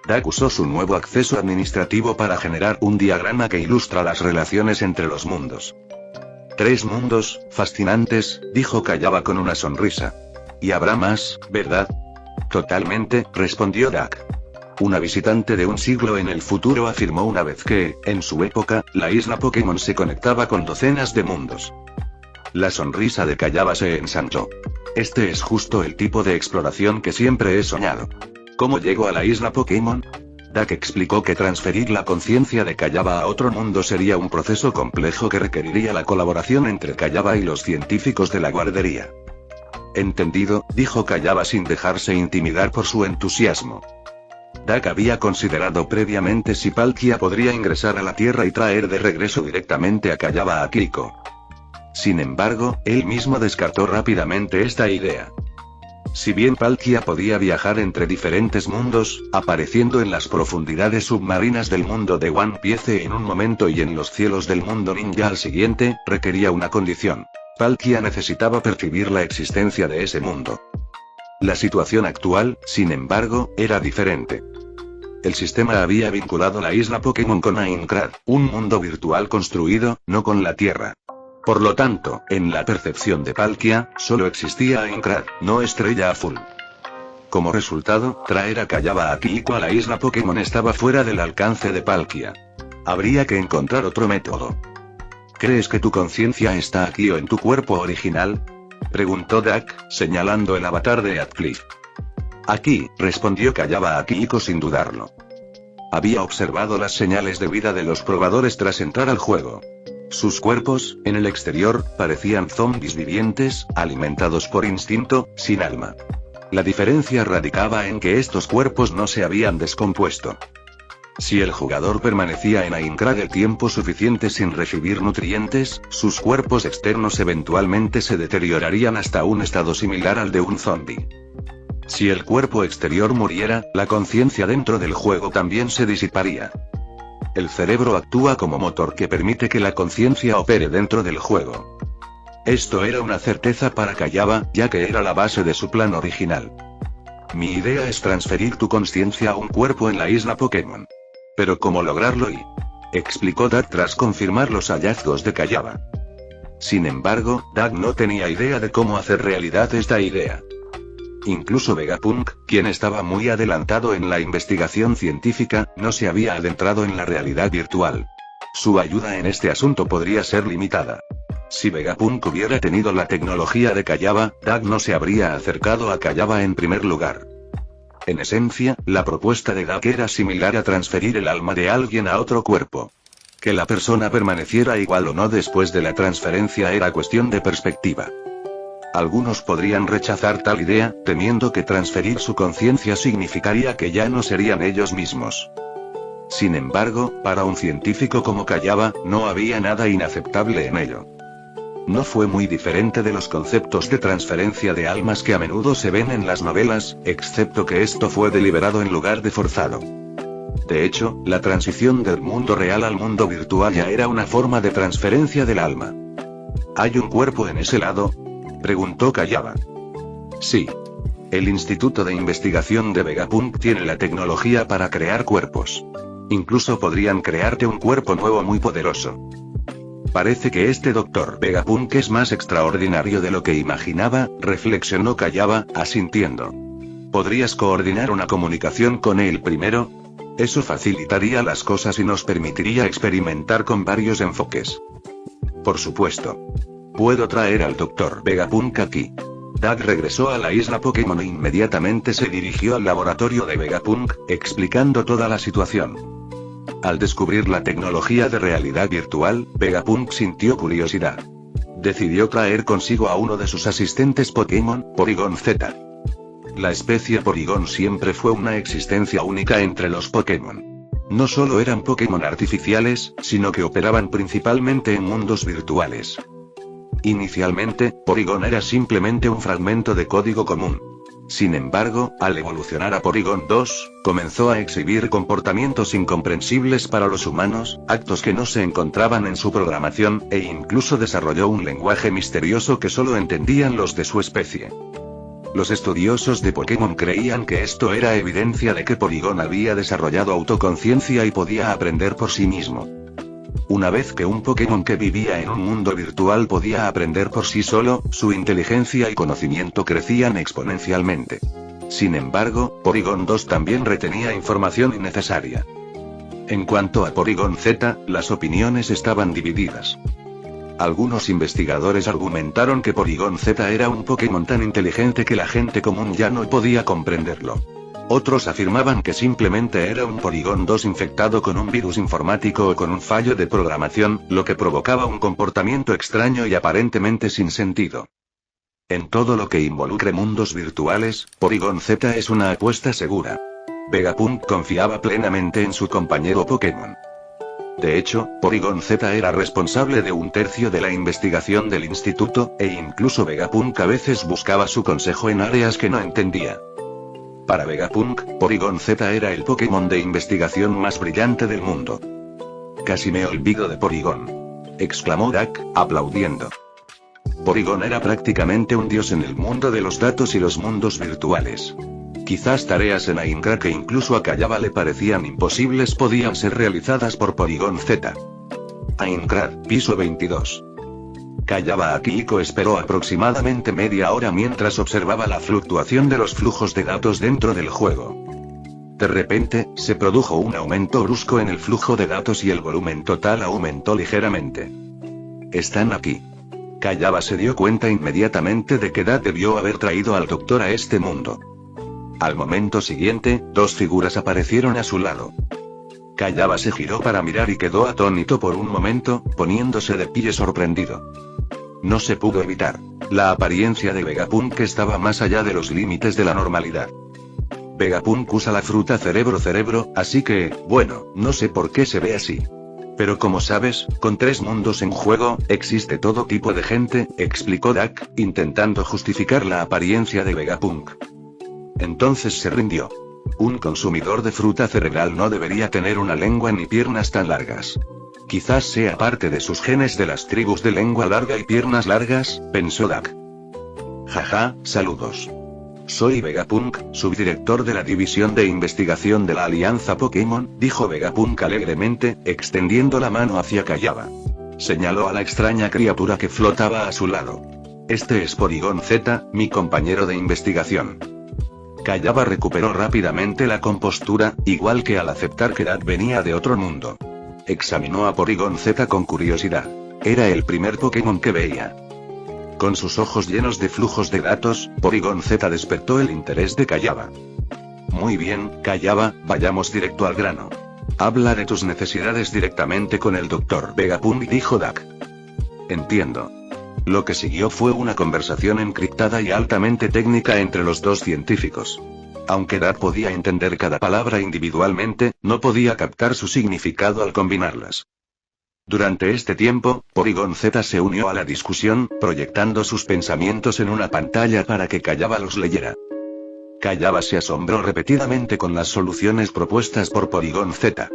Dak usó su nuevo acceso administrativo para generar un diagrama que ilustra las relaciones entre los mundos. 3 mundos, fascinantes, dijo Kayaba con una sonrisa. Y habrá más, ¿verdad? Totalmente, respondió Dak. Una visitante de un siglo en el futuro afirmó una vez que, en su época, la isla Pokémon se conectaba con docenas de mundos. La sonrisa de Kayaba se ensanchó. Este es justo el tipo de exploración que siempre he soñado. ¿Cómo llego a la isla Pokémon? Dak explicó que transferir la conciencia de Kayaba a otro mundo sería un proceso complejo que requeriría la colaboración entre Kayaba y los científicos de la guardería. Entendido, dijo Kayaba sin dejarse intimidar por su entusiasmo. Dak había considerado previamente si Palkia podría ingresar a la Tierra y traer de regreso directamente a Kayaba a Kiko. Sin embargo, él mismo descartó rápidamente esta idea. Si bien Palkia podía viajar entre diferentes mundos, apareciendo en las profundidades submarinas del mundo de One Piece en un momento y en los cielos del mundo ninja al siguiente, requería una condición. Palkia necesitaba percibir la existencia de ese mundo. La situación actual, sin embargo, era diferente. El sistema había vinculado la isla Pokémon con Aincrad, un mundo virtual construido, no con la Tierra. Por lo tanto, en la percepción de Palkia, solo existía Aincrad, no Estrella Azul. Como resultado, traer a Kayaba a Kiko a la isla Pokémon estaba fuera del alcance de Palkia. Habría que encontrar otro método. ¿Crees que tu conciencia está aquí o en tu cuerpo original? Preguntó Dak, señalando el avatar de Radcliffe. Aquí, respondió Kayaba a Kiko sin dudarlo. Había observado las señales de vida de los probadores tras entrar al juego. Sus cuerpos, en el exterior, parecían zombies vivientes, alimentados por instinto, sin alma. La diferencia radicaba en que estos cuerpos no se habían descompuesto. Si el jugador permanecía en Aincrad el tiempo suficiente sin recibir nutrientes, sus cuerpos externos eventualmente se deteriorarían hasta un estado similar al de un zombie. Si el cuerpo exterior muriera, la conciencia dentro del juego también se disiparía. El cerebro actúa como motor que permite que la conciencia opere dentro del juego. Esto era una certeza para Kayaba, ya que era la base de su plan original. Mi idea es transferir tu conciencia a un cuerpo en la isla Pokémon. Pero ¿cómo lograrlo? Explicó Doug tras confirmar los hallazgos de Kayaba. Sin embargo, Doug no tenía idea de cómo hacer realidad esta idea. Incluso Vegapunk, quien estaba muy adelantado en la investigación científica, no se había adentrado en la realidad virtual. Su ayuda en este asunto podría ser limitada. Si Vegapunk hubiera tenido la tecnología de Kayaba, Doug no se habría acercado a Kayaba en primer lugar. En esencia, la propuesta de Doug era similar a transferir el alma de alguien a otro cuerpo. Que la persona permaneciera igual o no después de la transferencia era cuestión de perspectiva. Algunos podrían rechazar tal idea, temiendo que transferir su conciencia significaría que ya no serían ellos mismos. Sin embargo, para un científico como Kayaba, no había nada inaceptable en ello. No fue muy diferente de los conceptos de transferencia de almas que a menudo se ven en las novelas, excepto que esto fue deliberado en lugar de forzado. De hecho, la transición del mundo real al mundo virtual ya era una forma de transferencia del alma. ¿Hay un cuerpo en ese lado?, preguntó Kayaba. Sí. El Instituto de Investigación de Vegapunk tiene la tecnología para crear cuerpos. Incluso podrían crearte un cuerpo nuevo muy poderoso. Parece que este Dr. Vegapunk es más extraordinario de lo que imaginaba, reflexionó Kayaba, asintiendo. ¿Podrías coordinar una comunicación con él primero? Eso facilitaría las cosas y nos permitiría experimentar con varios enfoques. Por supuesto. Puedo traer al Dr. Vegapunk aquí. Doug regresó a la isla Pokémon e inmediatamente se dirigió al laboratorio de Vegapunk, explicando toda la situación. Al descubrir la tecnología de realidad virtual, Vegapunk sintió curiosidad. Decidió traer consigo a uno de sus asistentes Pokémon, Porygon Z. La especie Porygon siempre fue una existencia única entre los Pokémon. No solo eran Pokémon artificiales, sino que operaban principalmente en mundos virtuales. Inicialmente, Porygon era simplemente un fragmento de código común. Sin embargo, al evolucionar a Porygon 2, comenzó a exhibir comportamientos incomprensibles para los humanos, actos que no se encontraban en su programación, e incluso desarrolló un lenguaje misterioso que solo entendían los de su especie. Los estudiosos de Pokémon creían que esto era evidencia de que Porygon había desarrollado autoconciencia y podía aprender por sí mismo. Una vez que un Pokémon que vivía en un mundo virtual podía aprender por sí solo, su inteligencia y conocimiento crecían exponencialmente. Sin embargo, Porygon 2 también retenía información innecesaria. En cuanto a Porygon Z, las opiniones estaban divididas. Algunos investigadores argumentaron que Porygon Z era un Pokémon tan inteligente que la gente común ya no podía comprenderlo. Otros afirmaban que simplemente era un Porygon 2 infectado con un virus informático o con un fallo de programación, lo que provocaba un comportamiento extraño y aparentemente sin sentido. En todo lo que involucre mundos virtuales, Porygon Z es una apuesta segura. Vegapunk confiaba plenamente en su compañero Pokémon. De hecho, Porygon Z era responsable de un tercio de la investigación del instituto, e incluso Vegapunk a veces buscaba su consejo en áreas que no entendía. Para Vegapunk, Porygon Z era el Pokémon de investigación más brillante del mundo. Casi me olvido de Porygon, exclamó Doug, aplaudiendo. Porygon era prácticamente un dios en el mundo de los datos y los mundos virtuales. Quizás tareas en Aincrad que incluso a Kayaba le parecían imposibles podían ser realizadas por Porygon Z. Aincrad, piso 22. Kayaba Akihiko esperó aproximadamente media hora mientras observaba la fluctuación de los flujos de datos dentro del juego. De repente, se produjo un aumento brusco en el flujo de datos y el volumen total aumentó ligeramente. Están aquí. Kayaba se dio cuenta inmediatamente de que Doug debió haber traído al doctor a este mundo. Al momento siguiente, dos figuras aparecieron a su lado. Kayaba se giró para mirar y quedó atónito por un momento, poniéndose de pie sorprendido. No se pudo evitar. La apariencia de Vegapunk estaba más allá de los límites de la normalidad. Vegapunk usa la fruta cerebro-cerebro, así que, bueno, no sé por qué se ve así. Pero como sabes, con 3 mundos en juego, existe todo tipo de gente, explicó Doug, intentando justificar la apariencia de Vegapunk. Entonces se rindió. Un consumidor de fruta cerebral no debería tener una lengua ni piernas tan largas. Quizás sea parte de sus genes de las tribus de lengua larga y piernas largas, pensó Doug. Jaja, saludos. Soy Vegapunk, subdirector de la División de Investigación de la Alianza Pokémon, dijo Vegapunk alegremente, extendiendo la mano hacia Kayaba. Señaló a la extraña criatura que flotaba a su lado. Este es Porygon Z, mi compañero de investigación. Kayaba recuperó rápidamente la compostura, igual que al aceptar que Dad venía de otro mundo. Examinó a Porygon Z con curiosidad. Era el primer Pokémon que veía. Con sus ojos llenos de flujos de datos, Porygon Z despertó el interés de Kayaba. Muy bien, Kayaba, vayamos directo al grano. Habla de tus necesidades directamente con el Dr. Vegapunk, dijo Dak. Entiendo. Lo que siguió fue una conversación encriptada y altamente técnica entre los dos científicos. Aunque Dak podía entender cada palabra individualmente, no podía captar su significado al combinarlas. Durante este tiempo, Porygon Z se unió a la discusión, proyectando sus pensamientos en una pantalla para que Kayaba los leyera. Kayaba se asombró repetidamente con las soluciones propuestas por Porygon Z.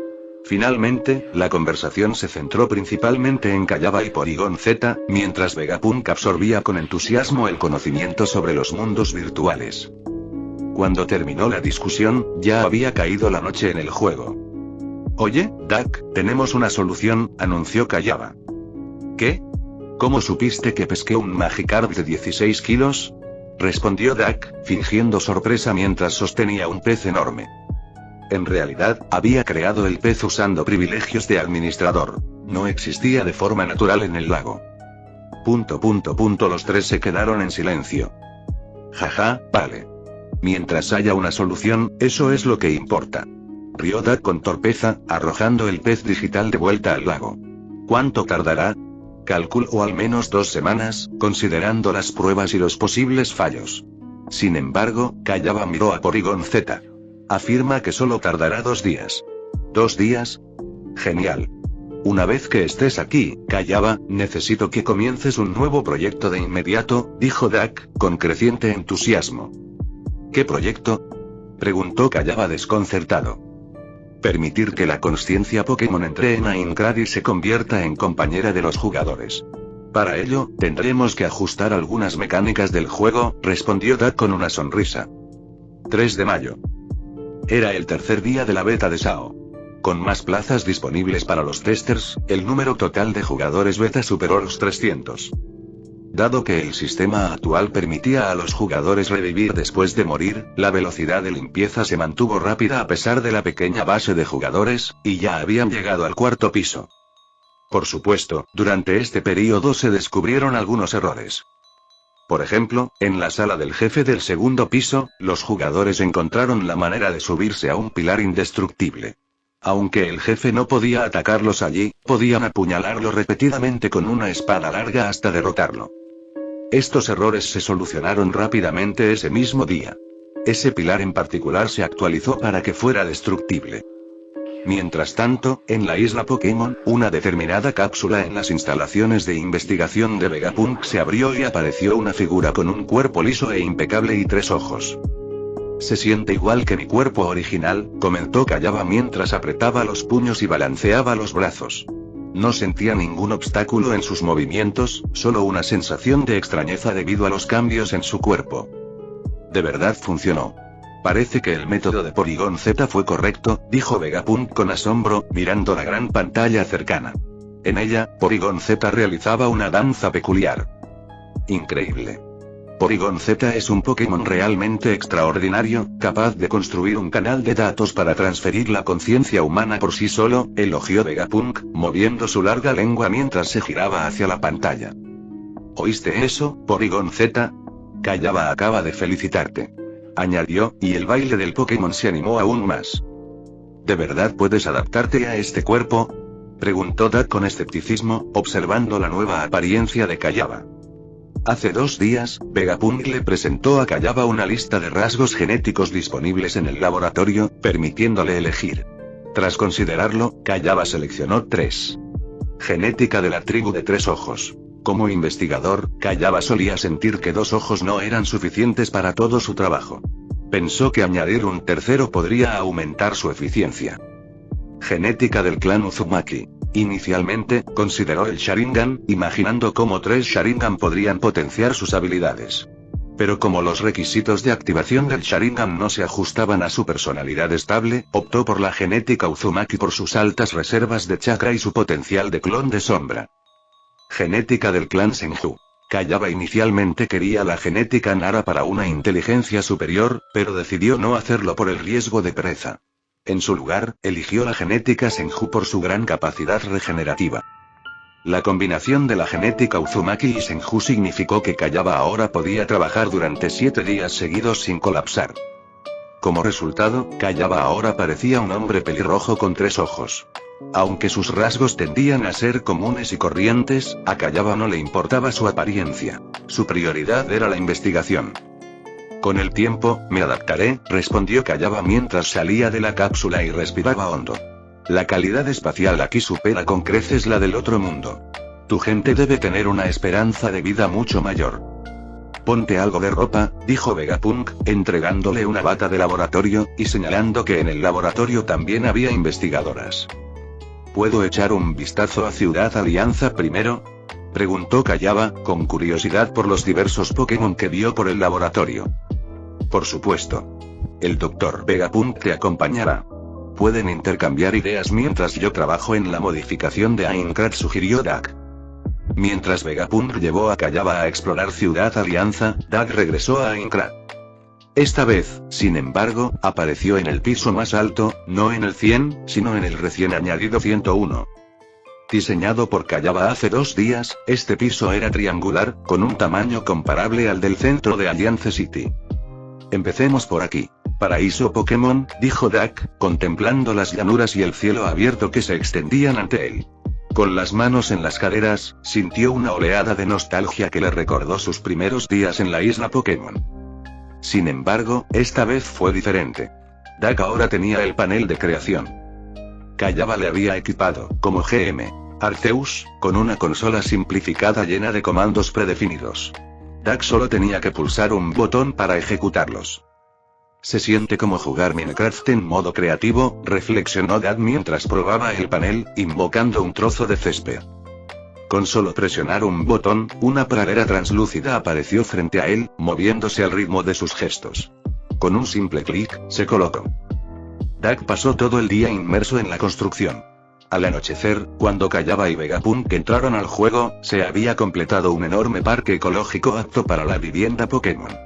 Finalmente, la conversación se centró principalmente en Kayaba y Porygon Z, mientras Vegapunk absorbía con entusiasmo el conocimiento sobre los mundos virtuales. Cuando terminó la discusión, ya había caído la noche en el juego. Oye, Dak, tenemos una solución, anunció Kayaba. ¿Qué? ¿Cómo supiste que pesqué un Magikarp de 16 kilos? Respondió Dak, fingiendo sorpresa mientras sostenía un pez enorme. En realidad, había creado el pez usando privilegios de administrador. No existía de forma natural en el lago. Los tres se quedaron en silencio. Jaja, vale. Mientras haya una solución, eso es lo que importa. Rió Dak con torpeza, arrojando el pez digital de vuelta al lago. ¿Cuánto tardará? Calculo al menos 2 semanas, considerando las pruebas y los posibles fallos. Sin embargo, Kayaba miró a Porygon Z. Afirma que solo tardará 2 días. ¿2 días? Genial. Una vez que estés aquí, Kayaba, necesito que comiences un nuevo proyecto de inmediato, dijo Dak, con creciente entusiasmo. ¿Qué proyecto? Preguntó Kayaba desconcertado. Permitir que la consciencia Pokémon entre en Aincrad y se convierta en compañera de los jugadores. Para ello, tendremos que ajustar algunas mecánicas del juego, respondió Dak con una sonrisa. 3 de mayo. Era el tercer día de la beta de SAO. Con más plazas disponibles para los testers, el número total de jugadores beta superó los 300. Dado que el sistema actual permitía a los jugadores revivir después de morir, la velocidad de limpieza se mantuvo rápida a pesar de la pequeña base de jugadores, y ya habían llegado al 4.º piso. Por supuesto, durante este periodo se descubrieron algunos errores. Por ejemplo, en la sala del jefe del 2.º piso, los jugadores encontraron la manera de subirse a un pilar indestructible. Aunque el jefe no podía atacarlos allí, podían apuñalarlo repetidamente con una espada larga hasta derrotarlo. Estos errores se solucionaron rápidamente ese mismo día. Ese pilar en particular se actualizó para que fuera destructible. Mientras tanto, en la isla Pokémon, una determinada cápsula en las instalaciones de investigación de Vegapunk se abrió y apareció una figura con un cuerpo liso e impecable y 3 ojos. Se siente igual que mi cuerpo original, comentó Kayaba mientras apretaba los puños y balanceaba los brazos. No sentía ningún obstáculo en sus movimientos, solo una sensación de extrañeza debido a los cambios en su cuerpo. De verdad funcionó. Parece que el método de Porygon Z fue correcto, dijo Vegapunk con asombro, mirando la gran pantalla cercana. En ella, Porygon Z realizaba una danza peculiar. Increíble. Porygon Z es un Pokémon realmente extraordinario, capaz de construir un canal de datos para transferir la conciencia humana por sí solo, elogió Vegapunk, moviendo su larga lengua mientras se giraba hacia la pantalla. ¿Oíste eso, Porygon Z? Kayaba acaba de felicitarte. Añadió, y el baile del Pokémon se animó aún más. ¿De verdad puedes adaptarte a este cuerpo? Preguntó Dak con escepticismo, observando la nueva apariencia de Kayaba. Hace 2 días, Vegapunk le presentó a Kayaba una lista de rasgos genéticos disponibles en el laboratorio, permitiéndole elegir. Tras considerarlo, Kayaba seleccionó 3. Genética de la tribu de 3 ojos. Como investigador, Kayaba solía sentir que 2 ojos no eran suficientes para todo su trabajo. Pensó que añadir un tercero podría aumentar su eficiencia. Genética del clan Uzumaki. Inicialmente, consideró el Sharingan, imaginando cómo 3 Sharingan podrían potenciar sus habilidades. Pero como los requisitos de activación del Sharingan no se ajustaban a su personalidad estable, optó por la genética Uzumaki por sus altas reservas de chakra y su potencial de clon de sombra. Genética del clan Senju. Kayaba inicialmente quería la genética Nara para una inteligencia superior, pero decidió no hacerlo por el riesgo de pereza. En su lugar, eligió la genética Senju por su gran capacidad regenerativa. La combinación de la genética Uzumaki y Senju significó que Kayaba ahora podía trabajar durante 7 días seguidos sin colapsar. Como resultado, Kayaba ahora parecía un hombre pelirrojo con 3 ojos. Aunque sus rasgos tendían a ser comunes y corrientes, a Kayaba no le importaba su apariencia. Su prioridad era la investigación. Con el tiempo, me adaptaré, respondió Kayaba mientras salía de la cápsula y respiraba hondo. La calidad espacial aquí supera con creces la del otro mundo. Tu gente debe tener una esperanza de vida mucho mayor. Ponte algo de ropa, dijo Vegapunk, entregándole una bata de laboratorio, y señalando que en el laboratorio también había investigadoras. ¿Puedo echar un vistazo a Ciudad Alianza primero?, preguntó Kayaba, con curiosidad por los diversos Pokémon que vio por el laboratorio. Por supuesto. El Dr. Vegapunk te acompañará. Pueden intercambiar ideas mientras yo trabajo en la modificación de Aincrad, sugirió Dak. Mientras Vegapunk llevó a Kayaba a explorar Ciudad Alianza, Dak regresó a Aincrad. Esta vez, sin embargo, apareció en el piso más alto, no en el 100, sino en el recién añadido 101. Diseñado por Kayaba hace 2 días, este piso era triangular, con un tamaño comparable al del centro de Alliance City. Empecemos por aquí. Paraíso Pokémon, dijo Dak, contemplando las llanuras y el cielo abierto que se extendían ante él. Con las manos en las caderas, sintió una oleada de nostalgia que le recordó sus primeros días en la isla Pokémon. Sin embargo, esta vez fue diferente. Dak ahora tenía el panel de creación. Kayaba le había equipado, como GM, Arceus, con una consola simplificada llena de comandos predefinidos. Dak solo tenía que pulsar un botón para ejecutarlos. Se siente como jugar Minecraft en modo creativo, reflexionó Dak mientras probaba el panel, invocando un trozo de césped. Con solo presionar un botón, una pradera translúcida apareció frente a él, moviéndose al ritmo de sus gestos. Con un simple clic, se colocó. Dak pasó todo el día inmerso en la construcción. Al anochecer, cuando Kayaba y Vegapunk entraron al juego, se había completado un enorme parque ecológico apto para la vivienda Pokémon.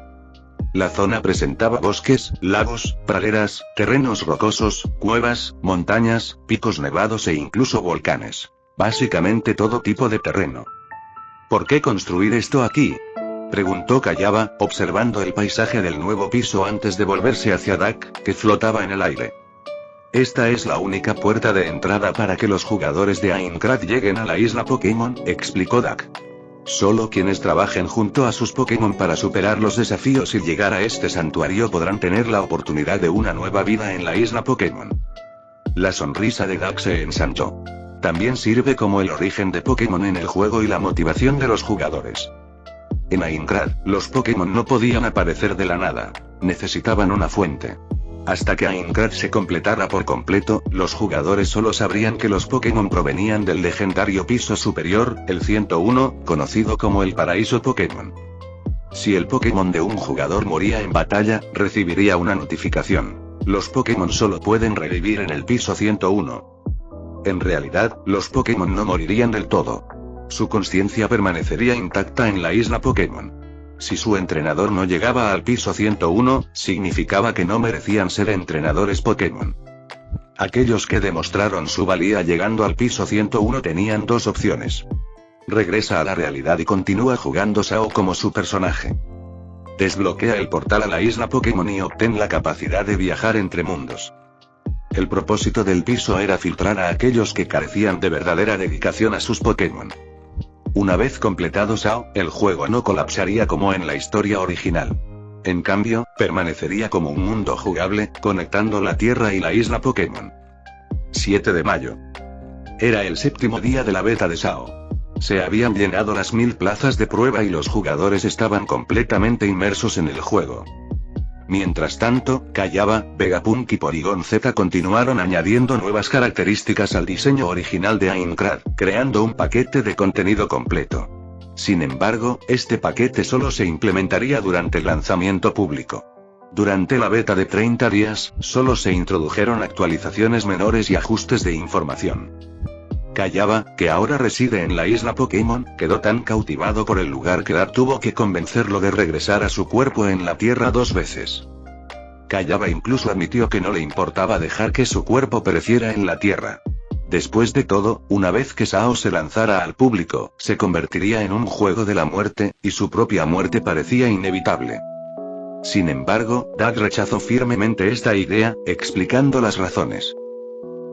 La zona presentaba bosques, lagos, praderas, terrenos rocosos, cuevas, montañas, picos nevados e incluso volcanes. Básicamente todo tipo de terreno. ¿Por qué construir esto aquí?, preguntó Kayaba, observando el paisaje del nuevo piso antes de volverse hacia Dak, que flotaba en el aire. Esta es la única puerta de entrada para que los jugadores de Aincrad lleguen a la isla Pokémon, explicó Dak. Solo quienes trabajen junto a sus Pokémon para superar los desafíos y llegar a este santuario podrán tener la oportunidad de una nueva vida en la isla Pokémon. La sonrisa de Dak se ensanchó. También sirve como el origen de Pokémon en el juego y la motivación de los jugadores. En Aincrad, los Pokémon no podían aparecer de la nada. Necesitaban una fuente. Hasta que Aincrad se completara por completo, los jugadores solo sabrían que los Pokémon provenían del legendario piso superior, el 101, conocido como el Paraíso Pokémon. Si el Pokémon de un jugador moría en batalla, recibiría una notificación. Los Pokémon solo pueden revivir en el piso 101. En realidad, los Pokémon no morirían del todo. Su conciencia permanecería intacta en la isla Pokémon. Si su entrenador no llegaba al piso 101, significaba que no merecían ser entrenadores Pokémon. Aquellos que demostraron su valía llegando al piso 101 tenían 2 opciones. Regresa a la realidad y continúa jugando Sao como su personaje. Desbloquea el portal a la isla Pokémon y obtén la capacidad de viajar entre mundos. El propósito del piso era filtrar a aquellos que carecían de verdadera dedicación a sus Pokémon. Una vez completado Sao, el juego no colapsaría como en la historia original. En cambio, permanecería como un mundo jugable, conectando la Tierra y la isla Pokémon. 7 de mayo. Era el 7º día de la beta de Sao. Se habían llenado las 1000 plazas de prueba y los jugadores estaban completamente inmersos en el juego. Mientras tanto, Kayaba, Vegapunk y Porygon Z continuaron añadiendo nuevas características al diseño original de Aincrad, creando un paquete de contenido completo. Sin embargo, este paquete solo se implementaría durante el lanzamiento público. Durante la beta de 30 días, solo se introdujeron actualizaciones menores y ajustes de información. Kayaba, que ahora reside en la isla Pokémon, quedó tan cautivado por el lugar que Dak tuvo que convencerlo de regresar a su cuerpo en la Tierra 2 veces. Kayaba incluso admitió que no le importaba dejar que su cuerpo pereciera en la Tierra. Después de todo, una vez que SAO se lanzara al público, se convertiría en un juego de la muerte, y su propia muerte parecía inevitable. Sin embargo, Dak rechazó firmemente esta idea, explicando las razones.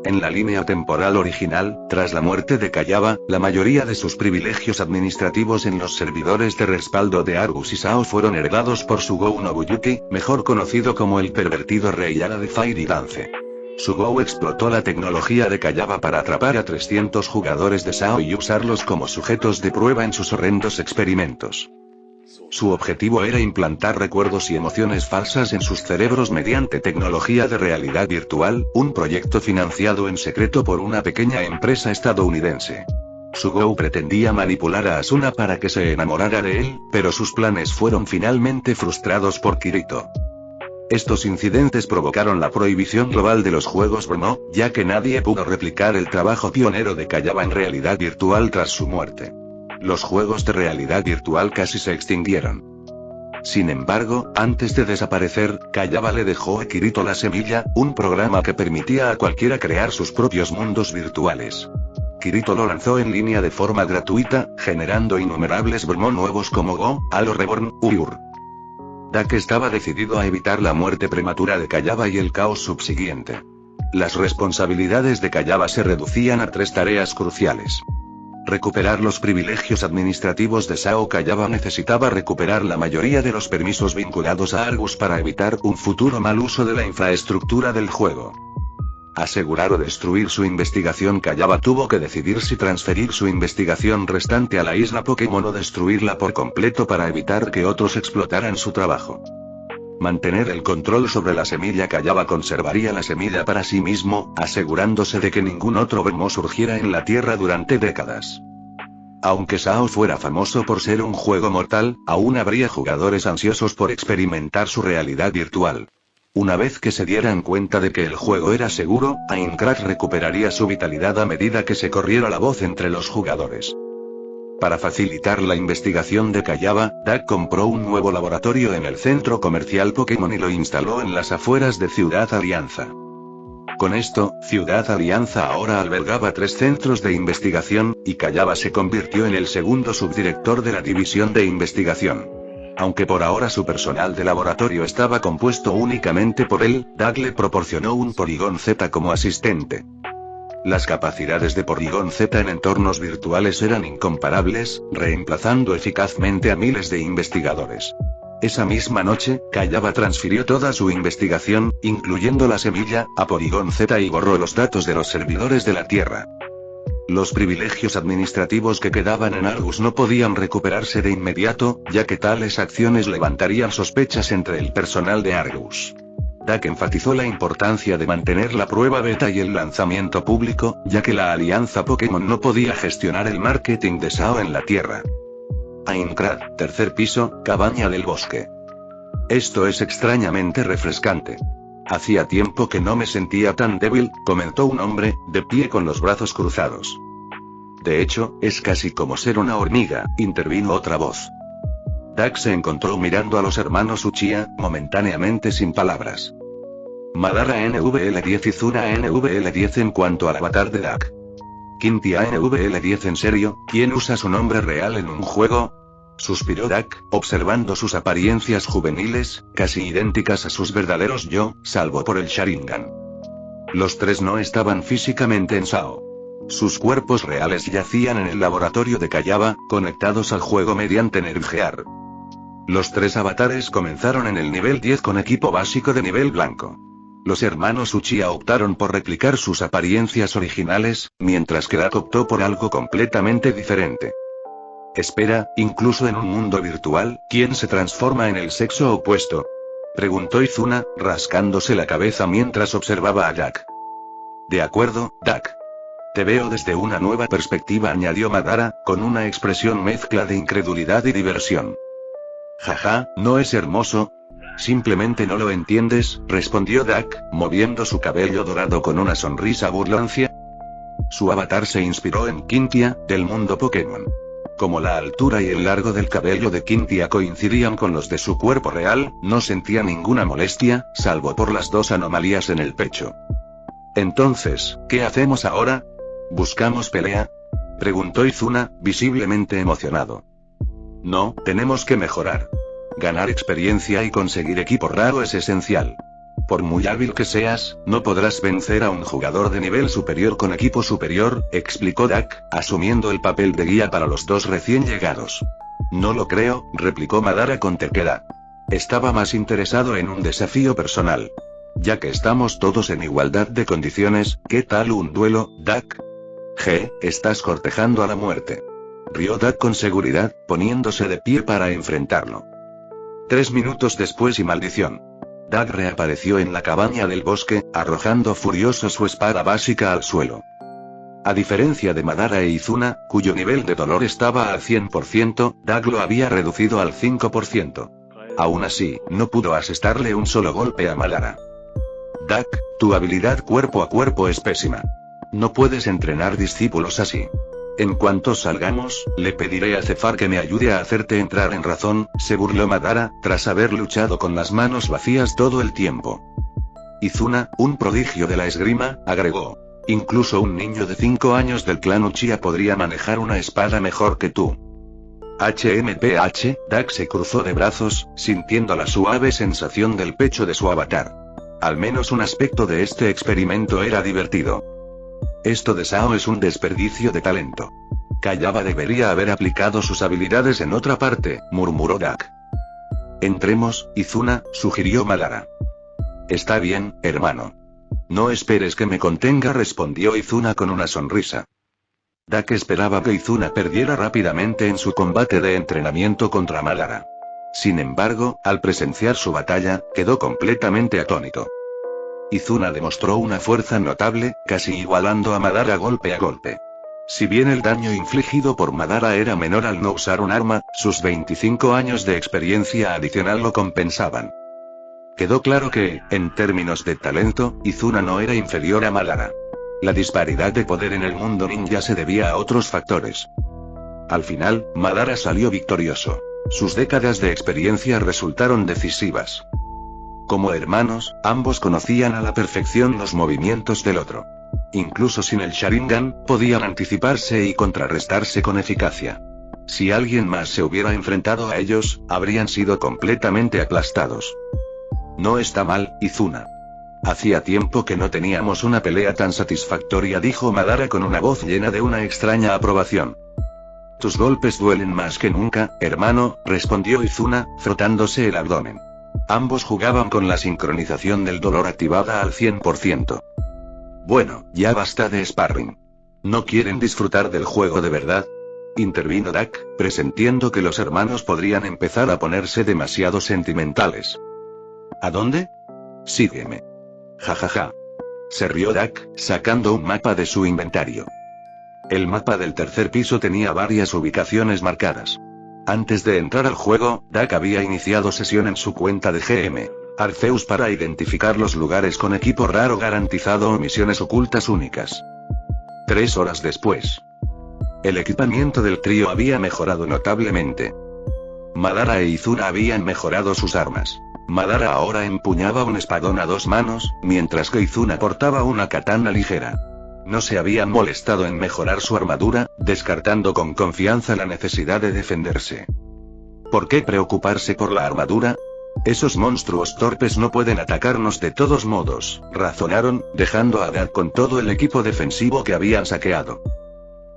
En la línea temporal original, tras la muerte de Kayaba, la mayoría de sus privilegios administrativos en los servidores de respaldo de Argus y SAO fueron heredados por Sugou Nobuyuki, mejor conocido como el pervertido rey Yara de Fairy Dance. Sugou explotó la tecnología de Kayaba para atrapar a 300 jugadores de SAO y usarlos como sujetos de prueba en sus horrendos experimentos. Su objetivo era implantar recuerdos y emociones falsas en sus cerebros mediante tecnología de realidad virtual, un proyecto financiado en secreto por una pequeña empresa estadounidense. Sugou pretendía manipular a Asuna para que se enamorara de él, pero sus planes fueron finalmente frustrados por Kirito. Estos incidentes provocaron la prohibición global de los juegos Brno, ya que nadie pudo replicar el trabajo pionero de Kayaba en realidad virtual tras su muerte. Los juegos de realidad virtual casi se extinguieron. Sin embargo, antes de desaparecer, Kayaba le dejó a Kirito la semilla, un programa que permitía a cualquiera crear sus propios mundos virtuales. Kirito lo lanzó en línea de forma gratuita, generando innumerables Brno nuevos como Go, Halo Reborn, Ur. Dak estaba decidido a evitar la muerte prematura de Kayaba y el caos subsiguiente. Las responsabilidades de Kayaba se reducían a 3 tareas cruciales. Recuperar los privilegios administrativos de SAO. Kayaba necesitaba recuperar la mayoría de los permisos vinculados a Argus para evitar un futuro mal uso de la infraestructura del juego. Asegurar o destruir su investigación. Kayaba tuvo que decidir si transferir su investigación restante a la isla Pokémon o destruirla por completo para evitar que otros explotaran su trabajo. Mantener el control sobre la semilla. Kayaba conservaría la semilla para sí mismo, asegurándose de que ningún otro Brno surgiera en la Tierra durante décadas. Aunque SAO fuera famoso por ser un juego mortal, aún habría jugadores ansiosos por experimentar su realidad virtual. Una vez que se dieran cuenta de que el juego era seguro, Aincrad recuperaría su vitalidad a medida que se corriera la voz entre los jugadores. Para facilitar la investigación de Kayaba, Dak compró un nuevo laboratorio en el centro comercial Pokémon y lo instaló en las afueras de Ciudad Alianza. Con esto, Ciudad Alianza ahora albergaba 3 centros de investigación, y Kayaba se convirtió en el segundo subdirector de la división de investigación. Aunque por ahora su personal de laboratorio estaba compuesto únicamente por él, Dak le proporcionó un Porygon Z como asistente. Las capacidades de Porygon Z en entornos virtuales eran incomparables, reemplazando eficazmente a miles de investigadores. Esa misma noche, Kayaba transfirió toda su investigación, incluyendo la semilla, a Porygon Z y borró los datos de los servidores de la Tierra. Los privilegios administrativos que quedaban en Argus no podían recuperarse de inmediato, ya que tales acciones levantarían sospechas entre el personal de Argus. Dak enfatizó la importancia de mantener la prueba beta y el lanzamiento público, ya que la Alianza Pokémon no podía gestionar el marketing de SAO en la Tierra. Aincrad, 3er piso, cabaña del bosque. Esto es extrañamente refrescante. Hacía tiempo que no me sentía tan débil, comentó un hombre, de pie con los brazos cruzados. De hecho, es casi como ser una hormiga, intervino otra voz. Dak se encontró mirando a los hermanos Uchiha, momentáneamente sin palabras. Madara NVL10 y Zuna NVL10 en cuanto al avatar de Dak. Quintia NVL10 ¿en serio? ¿Quién usa su nombre real en un juego? Suspiró Dak, observando sus apariencias juveniles, casi idénticas a sus verdaderos yo, salvo por el Sharingan. Los 3 no estaban físicamente en SAO. Sus cuerpos reales yacían en el laboratorio de Kayaba, conectados al juego mediante Nerfgear. Los 3 avatares comenzaron en el nivel 10 con equipo básico de nivel blanco. Los hermanos Uchiha optaron por replicar sus apariencias originales, mientras que Dak optó por algo completamente diferente. Espera, incluso en un mundo virtual, ¿quién se transforma en el sexo opuesto? Preguntó Izuna, rascándose la cabeza mientras observaba a Dak. De acuerdo, Dak. Te veo desde una nueva perspectiva, añadió Madara, con una expresión mezcla de incredulidad y diversión. Jaja, ¿no es hermoso? Simplemente no lo entiendes, respondió Dak, moviendo su cabello dorado con una sonrisa burlancia. Su avatar se inspiró en Quintia, del mundo Pokémon. Como la altura y el largo del cabello de Quintia coincidían con los de su cuerpo real, no sentía ninguna molestia, salvo por las dos anomalías en el pecho. Entonces, ¿qué hacemos ahora? ¿Buscamos pelea? Preguntó Izuna, visiblemente emocionado. No, tenemos que mejorar. Ganar experiencia y conseguir equipo raro es esencial. Por muy hábil que seas, no podrás vencer a un jugador de nivel superior con equipo superior, explicó Dak, asumiendo el papel de guía para los dos recién llegados. No lo creo, replicó Madara con terquedad. Estaba más interesado en un desafío personal. Ya que estamos todos en igualdad de condiciones, ¿qué tal un duelo, Dak? Estás cortejando a la muerte. Rió Dak con seguridad, poniéndose de pie para enfrentarlo. 3 minutos después y maldición. Dak reapareció en la cabaña del bosque, arrojando furioso su espada básica al suelo. A diferencia de Madara e Izuna, cuyo nivel de dolor estaba al 100%, Dak lo había reducido al 5%. Aún así, no pudo asestarle un solo golpe a Madara. Dak, tu habilidad cuerpo a cuerpo es pésima. No puedes entrenar discípulos así. En cuanto salgamos, le pediré a Zefar que me ayude a hacerte entrar en razón, se burló Madara, tras haber luchado con las manos vacías todo el tiempo. Izuna, un prodigio de la esgrima, agregó. Incluso un niño de 5 años del clan Uchiha podría manejar una espada mejor que tú. HMPH, Dak se cruzó de brazos, sintiendo la suave sensación del pecho de su avatar. Al menos un aspecto de este experimento era divertido. Esto de Sao es un desperdicio de talento. Kayaba debería haber aplicado sus habilidades en otra parte, murmuró Dak. Entremos, Izuna, sugirió Madara. Está bien, hermano. No esperes que me contenga, respondió Izuna con una sonrisa. Dak esperaba que Izuna perdiera rápidamente en su combate de entrenamiento contra Madara. Sin embargo, al presenciar su batalla, quedó completamente atónito. Izuna demostró una fuerza notable, casi igualando a Madara golpe a golpe. Si bien el daño infligido por Madara era menor al no usar un arma, sus 25 años de experiencia adicional lo compensaban. Quedó claro que, en términos de talento, Izuna no era inferior a Madara. La disparidad de poder en el mundo ninja se debía a otros factores. Al final, Madara salió victorioso. Sus décadas de experiencia resultaron decisivas. Como hermanos, ambos conocían a la perfección los movimientos del otro. Incluso sin el Sharingan, podían anticiparse y contrarrestarse con eficacia. Si alguien más se hubiera enfrentado a ellos, habrían sido completamente aplastados. No está mal, Izuna. Hacía tiempo que no teníamos una pelea tan satisfactoria, dijo Madara con una voz llena de una extraña aprobación. Tus golpes duelen más que nunca, hermano, respondió Izuna, frotándose el abdomen. Ambos jugaban con la sincronización del dolor activada al 100%. Bueno, ya basta de sparring. ¿No quieren disfrutar del juego de verdad? Intervino Dak, presintiendo que los hermanos podrían empezar a ponerse demasiado sentimentales. ¿A dónde? Sígueme. Jajaja. Se rió Dak, sacando un mapa de su inventario. El mapa del tercer piso tenía varias ubicaciones marcadas. Antes de entrar al juego, Dak había iniciado sesión en su cuenta de GM Arceus para identificar los lugares con equipo raro garantizado o misiones ocultas únicas. 3 horas después. El equipamiento del trío había mejorado notablemente. Madara e Izuna habían mejorado sus armas. Madara ahora empuñaba un espadón a 2 manos, mientras que Izuna portaba una katana ligera. No se habían molestado en mejorar su armadura, descartando con confianza la necesidad de defenderse. ¿Por qué preocuparse por la armadura? Esos monstruos torpes no pueden atacarnos de todos modos, razonaron, dejando a Dak con todo el equipo defensivo que habían saqueado.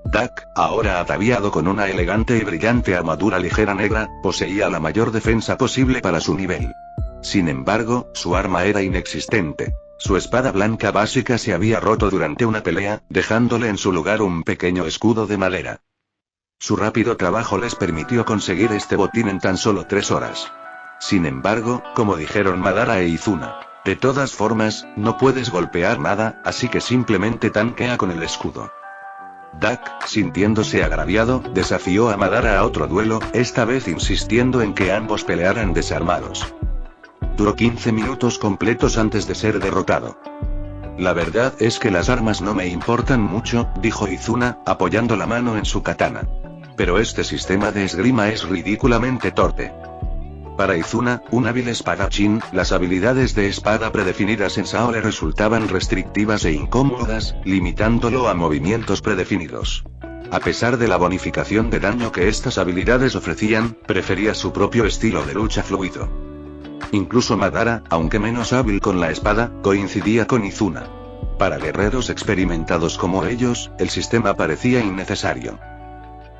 Dak, ahora ataviado con una elegante y brillante armadura ligera negra, poseía la mayor defensa posible para su nivel. Sin embargo, su arma era inexistente. Su espada blanca básica se había roto durante una pelea, dejándole en su lugar un pequeño escudo de madera. Su rápido trabajo les permitió conseguir este botín en tan solo 3 horas. Sin embargo, como dijeron Madara e Izuna, de todas formas, no puedes golpear nada, así que simplemente tanquea con el escudo. Dak, sintiéndose agraviado, desafió a Madara a otro duelo, esta vez insistiendo en que ambos pelearan desarmados. Duró 15 minutos completos antes de ser derrotado. La verdad es que las armas no me importan mucho, dijo Izuna, apoyando la mano en su katana. Pero este sistema de esgrima es ridículamente torpe. Para Izuna, un hábil espadachín, las habilidades de espada predefinidas en Sao le resultaban restrictivas e incómodas, limitándolo a movimientos predefinidos. A pesar de la bonificación de daño que estas habilidades ofrecían, prefería su propio estilo de lucha fluido. Incluso Madara, aunque menos hábil con la espada, coincidía con Izuna. Para guerreros experimentados como ellos, el sistema parecía innecesario.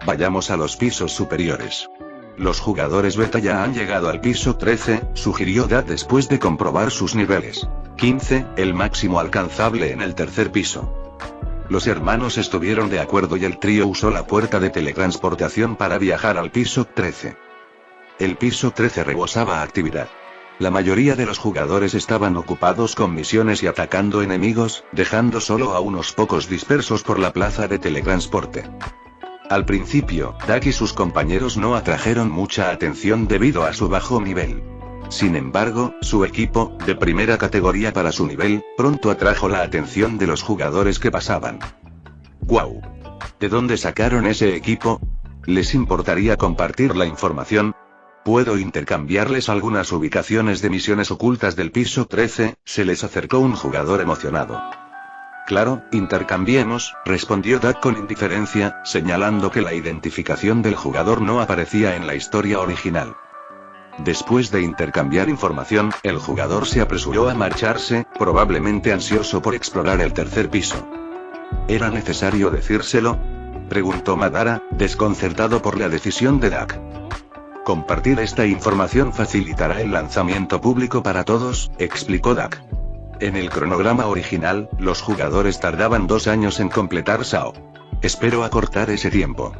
Vayamos a los pisos superiores. Los jugadores beta ya han llegado al piso 13, sugirió Dak después de comprobar sus niveles. 15, el máximo alcanzable en el tercer piso. Los hermanos estuvieron de acuerdo y el trío usó la puerta de teletransportación para viajar al piso 13. El piso 13 rebosaba actividad. La mayoría de los jugadores estaban ocupados con misiones y atacando enemigos, dejando solo a unos pocos dispersos por la plaza de teletransporte. Al principio, Dak y sus compañeros no atrajeron mucha atención debido a su bajo nivel. Sin embargo, su equipo, de primera categoría para su nivel, pronto atrajo la atención de los jugadores que pasaban. ¡Guau! ¿De dónde sacaron ese equipo? ¿Les importaría compartir la información? ¿Puedo intercambiarles algunas ubicaciones de misiones ocultas del piso 13? Se les acercó un jugador emocionado. Claro, intercambiemos, respondió Dak con indiferencia, señalando que la identificación del jugador no aparecía en la historia original. Después de intercambiar información, el jugador se apresuró a marcharse, probablemente ansioso por explorar el tercer piso. ¿Era necesario decírselo?, preguntó Madara, desconcertado por la decisión de Dak. Compartir esta información facilitará el lanzamiento público para todos, explicó Dak. En el cronograma original, los jugadores tardaban 2 años en completar Sao. Espero acortar ese tiempo.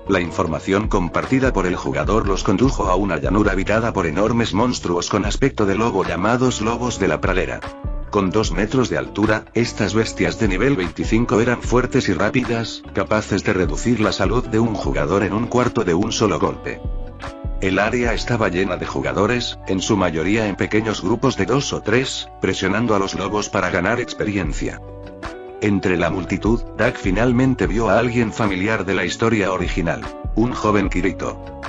La información compartida por el jugador los condujo a una llanura habitada por enormes monstruos con aspecto de lobo llamados lobos de la pradera. Con 2 metros de altura, estas bestias de nivel 25 eran fuertes y rápidas, capaces de reducir la salud de un jugador en un cuarto de un solo golpe. El área estaba llena de jugadores, en su mayoría en pequeños grupos de 2 o 3, presionando a los lobos para ganar experiencia. Entre la multitud, Dak finalmente vio a alguien familiar de la historia original, un joven Kirito.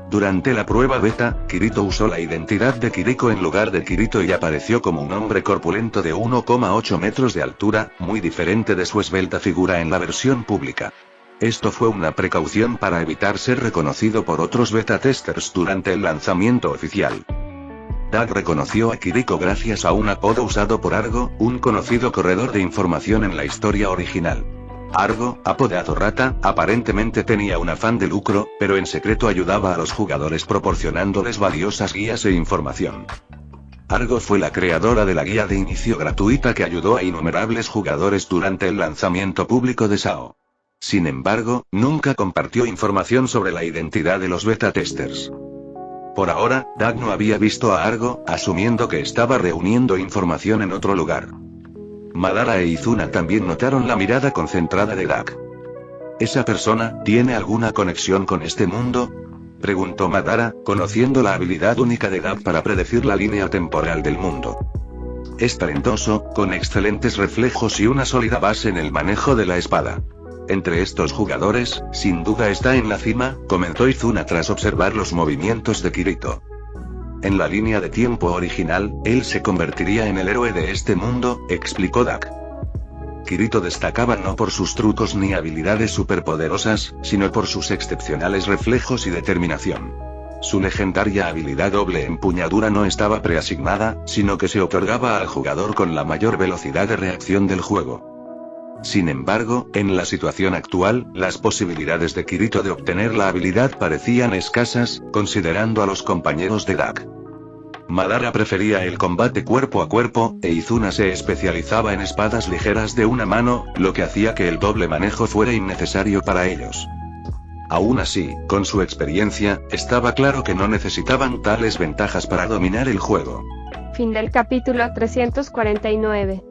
Durante la prueba beta, Kirito usó la identidad de Kiriko en lugar de Kirito y apareció como un hombre corpulento de 1,8 metros de altura, muy diferente de su esbelta figura en la versión pública. Esto fue una precaución para evitar ser reconocido por otros beta testers durante el lanzamiento oficial. Dak reconoció a Kiriko gracias a un apodo usado por Argo, un conocido corredor de información en la historia original. Argo, apodado Rata, aparentemente tenía un afán de lucro, pero en secreto ayudaba a los jugadores proporcionándoles valiosas guías e información. Argo fue la creadora de la guía de inicio gratuita que ayudó a innumerables jugadores durante el lanzamiento público de Sao. Sin embargo, nunca compartió información sobre la identidad de los beta testers. Por ahora, Dak no había visto a Argo, asumiendo que estaba reuniendo información en otro lugar. Madara e Izuna también notaron la mirada concentrada de Dak. ¿Esa persona tiene alguna conexión con este mundo?, preguntó Madara, conociendo la habilidad única de Dak para predecir la línea temporal del mundo. Es talentoso, con excelentes reflejos y una sólida base en el manejo de la espada. Entre estos jugadores, sin duda está en la cima, comentó Izuna tras observar los movimientos de Kirito. En la línea de tiempo original, él se convertiría en el héroe de este mundo, explicó Dak. Kirito destacaba no por sus trucos ni habilidades superpoderosas, sino por sus excepcionales reflejos y determinación. Su legendaria habilidad doble empuñadura no estaba preasignada, sino que se otorgaba al jugador con la mayor velocidad de reacción del juego. Sin embargo, en la situación actual, las posibilidades de Kirito de obtener la habilidad parecían escasas, considerando a los compañeros de Dak. Madara prefería el combate cuerpo a cuerpo, e Izuna se especializaba en espadas ligeras de una mano, lo que hacía que el doble manejo fuera innecesario para ellos. Aún así, con su experiencia, estaba claro que no necesitaban tales ventajas para dominar el juego. Fin del capítulo 349.